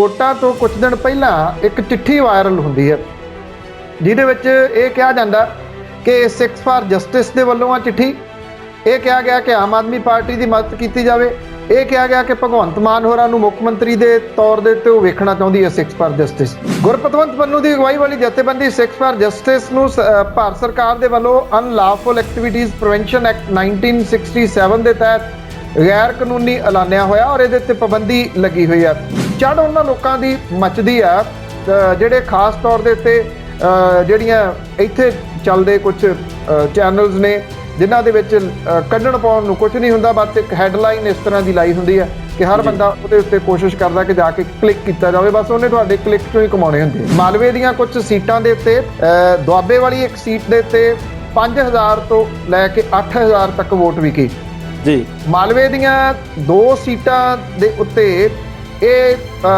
ਵੋਟਾਂ ਤੋਂ ਕੁਝ ਦਿਨ ਪਹਿਲਾਂ ਇੱਕ ਚਿੱਠੀ ਵਾਇਰਲ ਹੁੰਦੀ ਹੈ ਜਿਹਦੇ ਵਿੱਚ ਇਹ ਕਿਹਾ ਜਾਂਦਾ ਕਿ ਸਿੱਖਸ ਫਾਰ ਜਸਟਿਸ ਦੇ ਵੱਲੋਂ ਆ ਚਿੱਠੀ। ਇਹ ਕਿਹਾ ਗਿਆ ਕਿ ਆਮ ਆਦਮੀ ਪਾਰਟੀ ਦੀ ਮਦਦ ਕੀਤੀ ਜਾਵੇ। ਇਹ ਕਿਹਾ ਗਿਆ ਕਿ ਭਗਵੰਤ ਮਾਨ ਹੋਰਾਂ ਨੂੰ ਮੁੱਖ ਮੰਤਰੀ ਦੇ ਤੌਰ ਦੇ ਉੱਤੇ ਉਹ ਵੇਖਣਾ ਚਾਹੁੰਦੀ ਹੈ ਸਿੱਖਸ ਫਾਰ ਜਸਟਿਸ। ਗੁਰਪਤਵੰਤ ਪੰਨੂ ਦੀ ਅਗਵਾਈ ਵਾਲੀ ਜਥੇਬੰਦੀ ਸਿੱਖਸ ਫਾਰ ਜਸਟਿਸ ਨੂੰ ਭਾਰਤ ਸਰਕਾਰ ਦੇ ਵੱਲੋਂ ਅਨਲਾਫੁਲ ਐਕਟੀਵਿਟੀਜ਼ ਪ੍ਰੀਵੈਂਸ਼ਨ ਐਕਟ 1967 ਦੇ ਤਹਿਤ ਗੈਰ ਕਾਨੂੰਨੀ ਐਲਾਨਿਆ ਹੋਇਆ ਔਰ ਇਹਦੇ ਤੇ ਪਾਬੰਦੀ ਲੱਗੀ ਹੋਈ ਹੈ। ਚੜ੍ਹ ਉਹਨਾਂ ਲੋਕਾਂ ਦੀ ਮੱਚਦੀ ਆ ਜਿਹੜੇ ਖਾਸ ਤੌਰ ਦੇ ਉੱਤੇ ਜਿਹੜੀਆਂ ਇੱਥੇ ਚੱਲਦੇ ਕੁਝ ਚੈਨਲਸ ਨੇ ਜਿਨ੍ਹਾਂ ਦੇ ਵਿੱਚ ਕੱਢਣ ਪਾਉਣ ਨੂੰ ਕੁਝ ਨਹੀਂ ਹੁੰਦਾ, ਬਸ ਇੱਕ ਹੈਡਲਾਈਨ ਇਸ ਤਰ੍ਹਾਂ ਦੀ ਲਾਈ ਹੁੰਦੀ ਹੈ ਕਿ ਹਰ ਬੰਦਾ ਉਹਦੇ ਉੱਤੇ ਕੋਸ਼ਿਸ਼ ਕਰਦਾ ਕਿ ਜਾ ਕੇ ਕਲਿੱਕ ਕੀਤਾ ਜਾਵੇ, ਬਸ ਉਹਨੇ ਤੁਹਾਡੇ ਕਲਿੱਕ ਚੋਂ ਹੀ ਕਮਾਉਣੇ ਹੁੰਦੇ। ਮਾਲਵੇ ਦੀਆਂ ਕੁਝ ਸੀਟਾਂ ਦੇ ਉੱਤੇ ਦੁਆਬੇ ਵਾਲੀ ਇੱਕ ਸੀਟ ਦੇ ਉੱਤੇ 5000 ਤੋਂ ਲੈ ਕੇ 8000 ਤੱਕ ਵੋਟ ਵਿਕੀ ਜੀ। ਮਾਲਵੇ ਦੀਆਂ 2 ਸੀਟਾਂ ਦੇ ਉੱਤੇ ਇਹ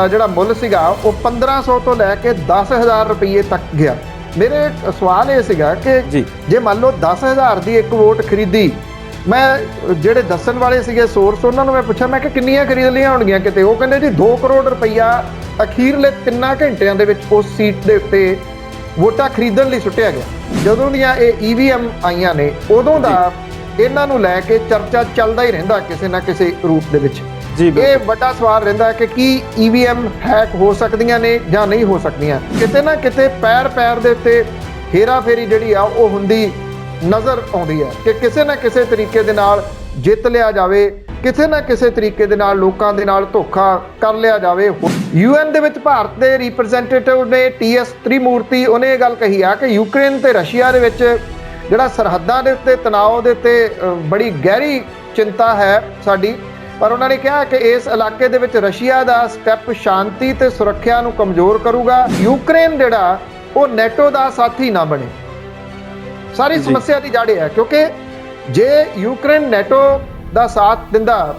ਜਿਹੜਾ ਮੁੱਲ ਸੀਗਾ ਉਹ 1500 ਤੋਂ ਲੈ ਕੇ 10000 ਰੁਪਏ ਤੱਕ ਗਿਆ। ਮੇਰੇ ਸਵਾਲ ਇਹ ਸੀਗਾ ਕਿ ਜੇ ਮੰਨ ਲਓ 10000 ਦੀ ਇੱਕ ਵੋਟ ਖਰੀਦੀ, ਮੈਂ ਜਿਹੜੇ ਦੱਸਣ ਵਾਲੇ ਸੀਗੇ ਸੋਰਸ ਉਹਨਾਂ ਨੂੰ ਮੈਂ ਪੁੱਛਿਆ, ਮੈਂ ਕਿ ਕਿੰਨੀਆਂ ਖਰੀਦ ਲਈਆਂ ਹੋਣਗੀਆਂ ਕਿਤੇ? ਉਹ ਕਹਿੰਦੇ ਜੀ 2 ਕਰੋੜ ਰੁਪਈਆ ਅਖੀਰਲੇ 3 ਘੰਟਿਆਂ ਦੇ ਵਿੱਚ ਉਸ ਸੀਟ ਦੇ ਉੱਤੇ ਵੋਟਾਂ ਖਰੀਦਣ ਲਈ ਸੁੱਟਿਆ ਗਿਆ। ਜਦੋਂ ਦੀਆਂ ਇਹ EVM ਆਈਆਂ ਨੇ ਉਦੋਂ ਦਾ ਇਹਨਾਂ ਨੂੰ ਲੈ ਕੇ ਚਰਚਾ ਚੱਲਦਾ ਹੀ ਰਹਿੰਦਾ ਕਿਸੇ ਨਾ ਕਿਸੇ ਰੂਪ ਦੇ ਵਿੱਚ। ਇਹ ਵੱਡਾ ਸਵਾਲ ਰਹਿੰਦਾ ਕਿ ਕੀ EVM ਹੈਕ ਹੋ ਸਕਦੀਆਂ ਨੇ ਜਾਂ ਨਹੀਂ ਹੋ ਸਕਦੀਆਂ। ਕਿਤੇ ਨਾ ਕਿਤੇ ਪੈਰ ਦੇ ਉੱਤੇ ਹੇਰਾ ਫੇਰੀ ਜਿਹੜੀ ਆ ਉਹ ਹੁੰਦੀ ਨਜ਼ਰ ਆਉਂਦੀ ਹੈ ਕਿ ਕਿਸੇ ਨਾ ਕਿਸੇ ਤਰੀਕੇ ਦੇ ਨਾਲ ਜਿੱਤ ਲਿਆ ਜਾਵੇ, ਕਿਸੇ ਨਾ ਕਿਸੇ ਤਰੀਕੇ ਦੇ ਨਾਲ ਲੋਕਾਂ ਦੇ ਨਾਲ ਧੋਖਾ ਕਰ ਲਿਆ ਜਾਵੇ। UN ਦੇ ਵਿੱਚ ਭਾਰਤ ਦੇ ਰਿਪਰੈਜ਼ੈਂਟੇਟਿਵ ਨੇ TS ਤ੍ਰਿਮੂਰਤੀ, ਉਹਨੇ ਇਹ ਗੱਲ ਕਹੀ ਆ ਕਿ ਯੂਕਰੇਨ ਤੇ ਰਸ਼ੀਆ ਦੇ ਵਿੱਚ ਜਿਹੜਾ ਸਰਹੱਦਾਂ ਦੇ ਉੱਤੇ ਤਣਾਅ ਦੇ ਉੱਤੇ ਬੜੀ ਗਹਿਰੀ ਚਿੰਤਾ ਹੈ ਸਾਡੀ, ਪਰ ਉਹਨਾਂ ਨੇ ਕਿਹਾ ਕਿ ਇਸ ਇਲਾਕੇ ਦੇ ਵਿੱਚ ਰਸ਼ੀਆ ਦਾ ਸਟੈਪ ਸ਼ਾਂਤੀ ਤੇ ਸੁਰੱਖਿਆ ਨੂੰ ਕਮਜ਼ੋਰ ਕਰੂਗਾ। ਯੂਕਰੇਨ ਜਿਹੜਾ ਉਹ ਨੈਟੋ ਦਾ ਸਾਥੀ ਨਾ ਬਣੇ। ਸਾਰੀ ਸਮੱਸਿਆ ਦੀ ਜੜ ਹੈ ਕਿਉਂਕਿ ਜੇ ਯੂਕਰੇਨ ਨੈਟੋ ਦਾ ਸਾਥ ਦਿੰਦਾ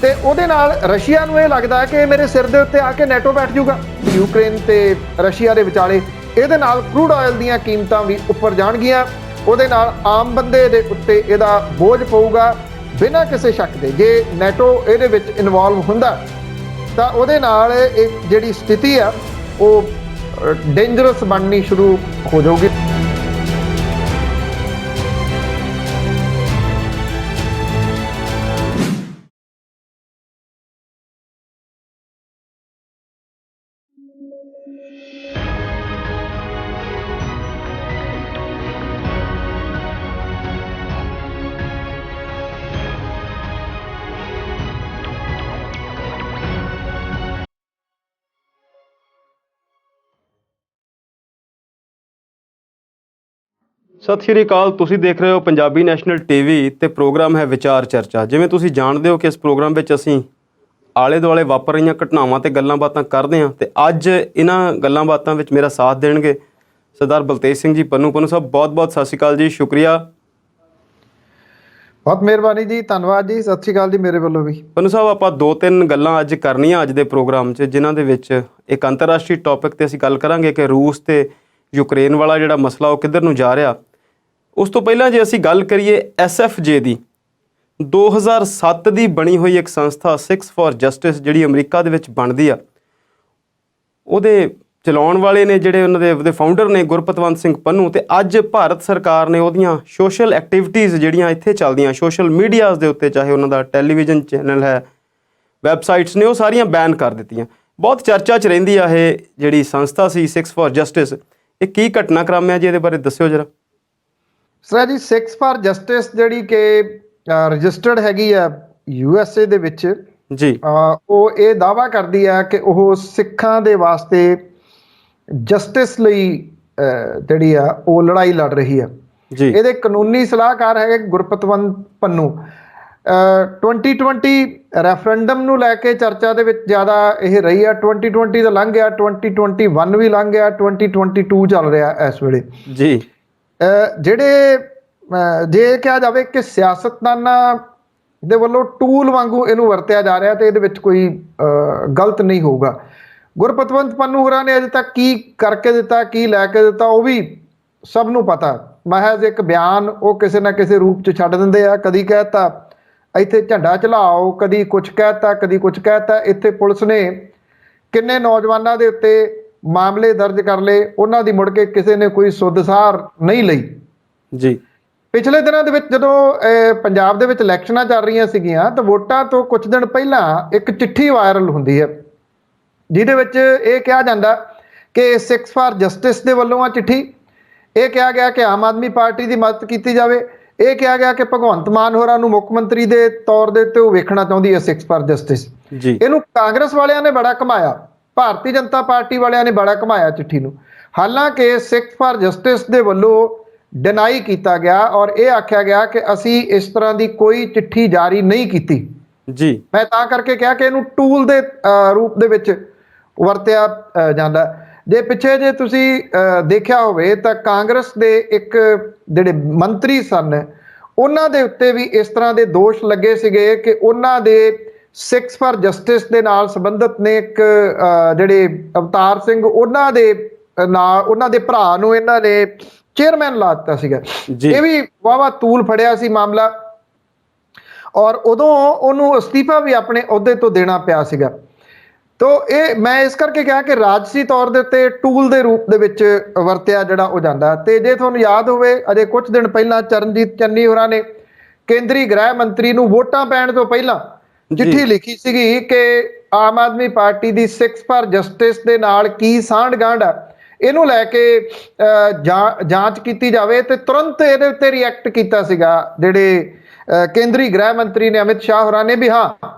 ਤੇ ਉਹਦੇ ਨਾਲ ਰਸ਼ੀਆ ਨੂੰ ਇਹ ਲੱਗਦਾ ਕਿ ਮੇਰੇ ਸਿਰ ਦੇ ਉੱਤੇ ਆ ਕੇ ਨੈਟੋ ਬੈਠ ਜਾਊਗਾ। ਯੂਕਰੇਨ ਤੇ ਰਸ਼ੀਆ ਦੇ ਵਿਚਾਲੇ ਇਹਦੇ ਨਾਲ ਕਰੂਡ ਆਇਲ ਦੀਆਂ ਕੀਮਤਾਂ ਵੀ ਉੱਪਰ ਜਾਣਗੀਆਂ, ਉਹਦੇ ਨਾਲ ਆਮ ਬੰਦੇ ਦੇ ਉੱਤੇ ਇਹਦਾ ਬੋਝ ਪਊਗਾ ਬਿਨਾਂ ਕਿਸੇ ਸ਼ੱਕ ਦੇ। ਜੇ ਨੈਟੋ ਇਹਦੇ ਵਿੱਚ ਇਨਵੋਲਵ ਹੁੰਦਾ ਤਾਂ ਉਹਦੇ ਨਾਲ ਇਹ ਜਿਹੜੀ ਸਥਿਤੀ ਆ ਉਹ ਡੇਂਜਰਸ ਬਣਨੀ ਸ਼ੁਰੂ ਹੋ ਜਾਊਗੀ। ਸਤਿ ਸ਼੍ਰੀ ਅਕਾਲ। ਤੁਸੀਂ ਦੇਖ ਰਹੇ ਹੋ ਪੰਜਾਬੀ ਨੈਸ਼ਨਲ TV ਤੇ ਪ੍ਰੋਗਰਾਮ ਹੈ ਵਿਚਾਰ ਚਰਚਾ। ਜਿਵੇਂ ਤੁਸੀਂ ਜਾਣਦੇ ਹੋ ਕਿ ਇਸ ਪ੍ਰੋਗਰਾਮ ਵਿੱਚ ਅਸੀਂ ਆਲੇ ਦੁਆਲੇ ਵਾਪਰ ਰਹੀਆਂ ਘਟਨਾਵਾਂ ਤੇ ਗੱਲਾਂ ਬਾਤਾਂ ਕਰਦੇ ਹਾਂ ਤੇ ਅੱਜ ਇਹਨਾਂ ਗੱਲਾਂ ਬਾਤਾਂ ਵਿੱਚ ਮੇਰਾ ਸਾਥ ਦੇਣਗੇ ਸਰਦਾਰ ਬਲਤੇਜ ਸਿੰਘ ਜੀ ਪੰਨੂ। ਪੰਨੂ ਸਾਹਿਬ ਬਹੁਤ ਸਤਿ ਸ਼੍ਰੀ ਅਕਾਲ ਜੀ, ਸ਼ੁਕਰੀਆ। ਬਹੁਤ ਮਿਹਰਬਾਨੀ ਜੀ, ਧੰਨਵਾਦ ਜੀ, ਸਤਿ ਸ਼੍ਰੀ ਅਕਾਲ ਜੀ ਮੇਰੇ ਵੱਲੋਂ ਵੀ। ਪੰਨੂ ਸਾਹਿਬ ਆਪਾਂ 2-3 ਗੱਲਾਂ ਅੱਜ ਕਰਨੀਆਂ ਅੱਜ ਦੇ ਪ੍ਰੋਗਰਾਮ 'ਚ, ਜਿਨ੍ਹਾਂ ਦੇ ਵਿੱਚ ਇੱਕ ਅੰਤਰਰਾਸ਼ਟਰੀ ਟੌਪਿਕ ਤੇ ਅਸੀਂ ਗੱਲ ਕਰਾਂਗੇ ਕਿ ਰੂਸ ਤੇ ਯੂਕਰੇਨ ਵਾਲਾ ਜਿਹੜਾ ਮਸਲਾ ਉਹ ਕਿੱਧਰ ਨੂੰ ਜਾ ਰਿਹਾ। ਉਸ ਤੋਂ ਪਹਿਲਾਂ ਜੇ ਅਸੀਂ ਗੱਲ ਕਰੀਏ SFJ ਦੀ, 2007 ਦੀ ਬਣੀ ਹੋਈ ਇੱਕ ਸੰਸਥਾ ਸਿੱਖਸ ਫਾਰ ਜਸਟਿਸ ਜਿਹੜੀ ਅਮਰੀਕਾ ਦੇ ਵਿੱਚ ਬਣਦੀ ਆ, ਉਹਦੇ ਚਲਾਉਣ ਵਾਲੇ ਨੇ ਜਿਹੜੇ ਉਹਨਾਂ ਦੇ ਉਹਦੇ ਫਾਊਂਡਰ ਨੇ ਗੁਰਪਤਵੰਤ ਸਿੰਘ ਪੰਨੂ। ਤੇ ਅੱਜ ਭਾਰਤ ਸਰਕਾਰ ਨੇ ਉਹਦੀਆਂ ਸੋਸ਼ਲ ਐਕਟੀਵਿਟੀਜ਼ ਜਿਹੜੀਆਂ ਇੱਥੇ ਚੱਲਦੀਆਂ ਸੋਸ਼ਲ ਮੀਡੀਆਜ਼ ਦੇ ਉੱਤੇ, ਚਾਹੇ ਉਹਨਾਂ ਦਾ ਟੈਲੀਵਿਜ਼ਨ ਚੈਨਲ ਹੈ, ਵੈਬਸਾਈਟਸ ਨੇ, ਉਹ ਸਾਰੀਆਂ ਬੈਨ ਕਰ ਦਿੱਤੀਆਂ। ਬਹੁਤ ਚਰਚਾ 'ਚ ਰਹਿੰਦੀ ਆ ਇਹ ਜਿਹੜੀ ਸੰਸਥਾ ਸੀ ਸਿੱਖਸ ਫਾਰ ਜਸਟਿਸ। ਇਹ ਕੀ ਘਟਨਾਕ੍ਰਮ ਹੈ ਜੀ, ਇਹਦੇ ਬਾਰੇ ਦੱਸਿਓ ਜਰਾ। ਸਰ ਜੀ, ਸਿੱਖਸ ਫਾਰ ਜਸਟਿਸ ਜਿਹੜੀ ਕਿ ਰਜਿਸਟਰਡ ਹੈਗੀ ਆ USA ਦੇ ਵਿੱਚ ਜੀ, ਉਹ ਇਹ ਦਾਅਵਾ ਕਰਦੀ ਆ ਕਿ ਉਹ ਸਿੱਖਾਂ ਦੇ ਵਾਸਤੇ ਜਸਟਿਸ ਲਈ ਜਿਹੜੀ ਆ ਉਹ ਲੜਾਈ ਲੜ ਰਹੀ ਆ ਜੀ। ਇਹਦੇ ਕਾਨੂੰਨੀ ਸਲਾਹਕਾਰ ਹੈਗੇ ਗੁਰਪਤਵੰਤ ਪੰਨੂ। 2020 ਰੈਫਰੈਂਡਮ ਨੂੰ ਲੈ ਕੇ ਚਰਚਾ ਦੇ ਵਿੱਚ ਜ਼ਿਆਦਾ ਇਹ ਰਹੀ ਆ। 2020 ਤਾਂ ਲੰਘ ਗਿਆ, 2021 ਵੀ ਲੰਘ ਗਿਆ, 2022 ਚੱਲ ਰਿਹਾ ਇਸ ਵੇਲੇ ਜੀ। ਜਿਹੜੇ ਜੇ ਕਿਹਾ ਜਾਵੇ ਕਿ ਸਿਆਸਤਦਾਨਾਂ ਦੇ ਵੱਲੋਂ ਟੂਲ ਵਾਂਗੂ ਇਹਨੂੰ ਵਰਤਿਆ ਜਾ ਰਿਹਾ ਤੇ ਇਹਦੇ ਵਿੱਚ ਕੋਈ ਗਲਤ ਨਹੀਂ ਹੋਊਗਾ। ਗੁਰਪਤਵੰਤ ਪੰਨੂ ਹੋਰਾਂ ਨੇ ਅਜੇ ਤੱਕ ਕੀ ਕਰਕੇ ਦਿੱਤਾ, ਕੀ ਲੈ ਕੇ ਦਿੱਤਾ, ਉਹ ਵੀ ਸਭ ਨੂੰ ਪਤਾ। ਮਹਿਜ਼ ਇੱਕ ਬਿਆਨ ਉਹ ਕਿਸੇ ਨਾ ਕਿਸੇ ਰੂਪ 'ਚ ਛੱਡ ਦਿੰਦੇ ਆ। ਕਦੀ ਕਹਿਤਾ ਇੱਥੇ ਝੰਡਾ ਚਲਾਓ, ਕਦੀ ਕੁਛ ਕਹਿਤਾ, ਕਦੀ ਕੁਛ ਕਹਿਤਾ। ਇੱਥੇ ਪੁਲਿਸ ਨੇ ਕਿੰਨੇ ਨੌਜਵਾਨਾਂ ਦੇ ਉੱਤੇ ਮਾਮਲੇ ਦਰਜ ਕਰ ਲਏ, ਉਹਨਾਂ ਦੀ ਮੁੜ ਕੇ ਕਿਸੇ ਨੇ ਕੋਈ ਸੁੱਧ-ਸਾਰ ਨਹੀਂ ਲਈ। ਜੀ ਪਿਛਲੇ ਦਿਨਾਂ ਦੇ ਵਿੱਚ ਜਦੋਂ ਪੰਜਾਬ ਦੇ ਵਿੱਚ ਇਲੈਕਸ਼ਨਾਂ ਚੱਲ ਰਹੀਆਂ ਸੀਗੀਆਂ ਤਾਂ ਵੋਟਾਂ ਤੋਂ ਕੁਝ ਦਿਨ ਪਹਿਲਾਂ ਇੱਕ ਚਿੱਠੀ ਵਾਇਰਲ ਹੁੰਦੀ ਹੈ, ਜਿਹਦੇ ਵਿੱਚ ਇਹ ਕਿਹਾ ਜਾਂਦਾ ਕਿ ਸਿੱਖਸ ਫਾਰ ਜਸਟਿਸ ਦੇ ਵੱਲੋਂ ਆ ਚਿੱਠੀ। ਇਹ ਕਿਹਾ ਗਿਆ ਕਿ ਆਮ ਆਦਮੀ ਪਾਰਟੀ ਦੀ ਮਦਦ ਕੀਤੀ ਜਾਵੇ। ਇਹ ਕਿਹਾ ਗਿਆ ਕਿ ਭਗਵੰਤ ਮਾਨ ਹੋਰਾਂ ਨੂੰ ਮੁੱਖ ਮੰਤਰੀ ਦੇ ਤੌਰ ਦੇ ਉੱਤੇ ਉਹ ਵੇਖਣਾ ਚਾਹੁੰਦੀ ਹੈ ਸਿੱਖਸ ਫਾਰ ਜਸਟਿਸ। ਜੀ ਇਹਨੂੰ ਕਾਂਗਰਸ ਵਾਲਿਆਂ ਨੇ ਬੜਾ ਘਮਾਇਆ, ਭਾਰਤੀ ਜਨਤਾ ਪਾਰਟੀ ਵਾਲਿਆਂ ਨੇ ਬੜਾ ਘਮਾਇਆ ਚਿੱਠੀ ਨੂੰ। ਹਾਲਾਂਕਿ ਸਿੱਖਸ ਫਾਰ ਜਸਟਿਸ ਦੇ ਵੱਲੋਂ ਡਿਨਾਈ ਕੀਤਾ ਗਿਆ ਔਰ ਇਹ ਆਖਿਆ ਗਿਆ ਕਿ ਅਸੀਂ ਇਸ ਤਰ੍ਹਾਂ ਦੀ ਕੋਈ ਚਿੱਠੀ ਜਾਰੀ ਨਹੀਂ ਕੀਤੀ। ਜੀ ਮੈਂ ਤਾਂ ਕਰਕੇ ਕਿਹਾ ਕਿ ਇਹਨੂੰ ਟੂਲ ਦੇ ਰੂਪ ਦੇ ਵਿੱਚ ਵਰਤਿਆ ਜਾਂਦਾ। ਜੇ ਪਿੱਛੇ ਜੇ ਤੁਸੀਂ ਦੇਖਿਆ ਹੋਵੇ ਤਾਂ ਕਾਂਗਰਸ ਦੇ ਇੱਕ ਜਿਹੜੇ ਮੰਤਰੀ ਸਨ, ਉਹਨਾਂ ਦੇ ਉੱਤੇ ਵੀ ਇਸ ਤਰ੍ਹਾਂ ਦੇ ਦੋਸ਼ ਲੱਗੇ ਸੀਗੇ ਕਿ ਉਹਨਾਂ ਦੇ ਸਿੱਖਸ ਫਾਰ ਜਸਟਿਸ ਦੇ ਨਾਲ ਸੰਬੰਧਿਤ ਨੇ ਇੱਕ ਜਿਹੜੇ ਅਵਤਾਰ ਸਿੰਘ, ਉਹਨਾਂ ਦੇ ਨਾਲ ਉਹਨਾਂ ਦੇ ਭਰਾ ਨੂੰ ਇਹਨਾਂ ਨੇ ਚੇਅਰਮੈਨ ਲਾ ਦਿੱਤਾ ਸੀਗਾ। ਇਹ ਵੀ ਵਾਹਵਾ ਤੂਲ ਫੜਿਆ ਸੀ ਮਾਮਲਾ ਔਰ ਉਦੋਂ ਉਹਨੂੰ ਅਸਤੀਫਾ ਵੀ ਆਪਣੇ ਅਹੁਦੇ ਤੋਂ ਦੇਣਾ ਪਿਆ ਸੀਗਾ। ਤੋ ਇਹ ਮੈਂ ਇਸ ਕਰਕੇ ਕਿਹਾ ਕਿ ਰਾਜਸੀ ਤੌਰ ਦੇ ਉੱਤੇ ਟੂਲ ਦੇ ਰੂਪ ਦੇ ਵਿੱਚ ਵਰਤਿਆ ਜਿਹੜਾ ਉਹ ਜਾਂਦਾ। ਤੇ ਜੇ ਤੁਹਾਨੂੰ ਯਾਦ ਹੋਵੇ, ਅਜੇ ਕੁਝ ਦਿਨ ਪਹਿਲਾਂ ਚਰਨਜੀਤ ਚੰਨੀ ਹੋਰਾਂ ਨੇ ਕੇਂਦਰੀ ਗ੍ਰਹਿ ਮੰਤਰੀ ਨੂੰ ਵੋਟਾਂ ਪੈਣ ਤੋਂ ਪਹਿਲਾਂ ਚਿੱਠੀ ਲਿਖੀ ਸੀਗੀ ਕਿ Aam Aadmi party the Sikhs for justice ਦੇ ਨਾਲ ਕੀ ਸਾਂਢ-ਗਾਂਢ ਆ, ਇਹਨੂੰ ਲੈ ਕੇ ਜਾਂਚ ਕੀਤੀ ਜਾਵੇ। ਤੇ ਤੁਰੰਤ ਇਹਦੇ ਉੱਤੇ ਰਿਐਕਟ ਕੀਤਾ ਸੀਗਾ ਜਿਹੜੇ ਕੇਂਦਰੀ ਗ੍ਰਹਿ ਮੰਤਰੀ ਨੇ ਅਮਿਤ ਸ਼ਾਹ ਹੋਰਾਂ ਨੇ ਵੀ ਹਾਂ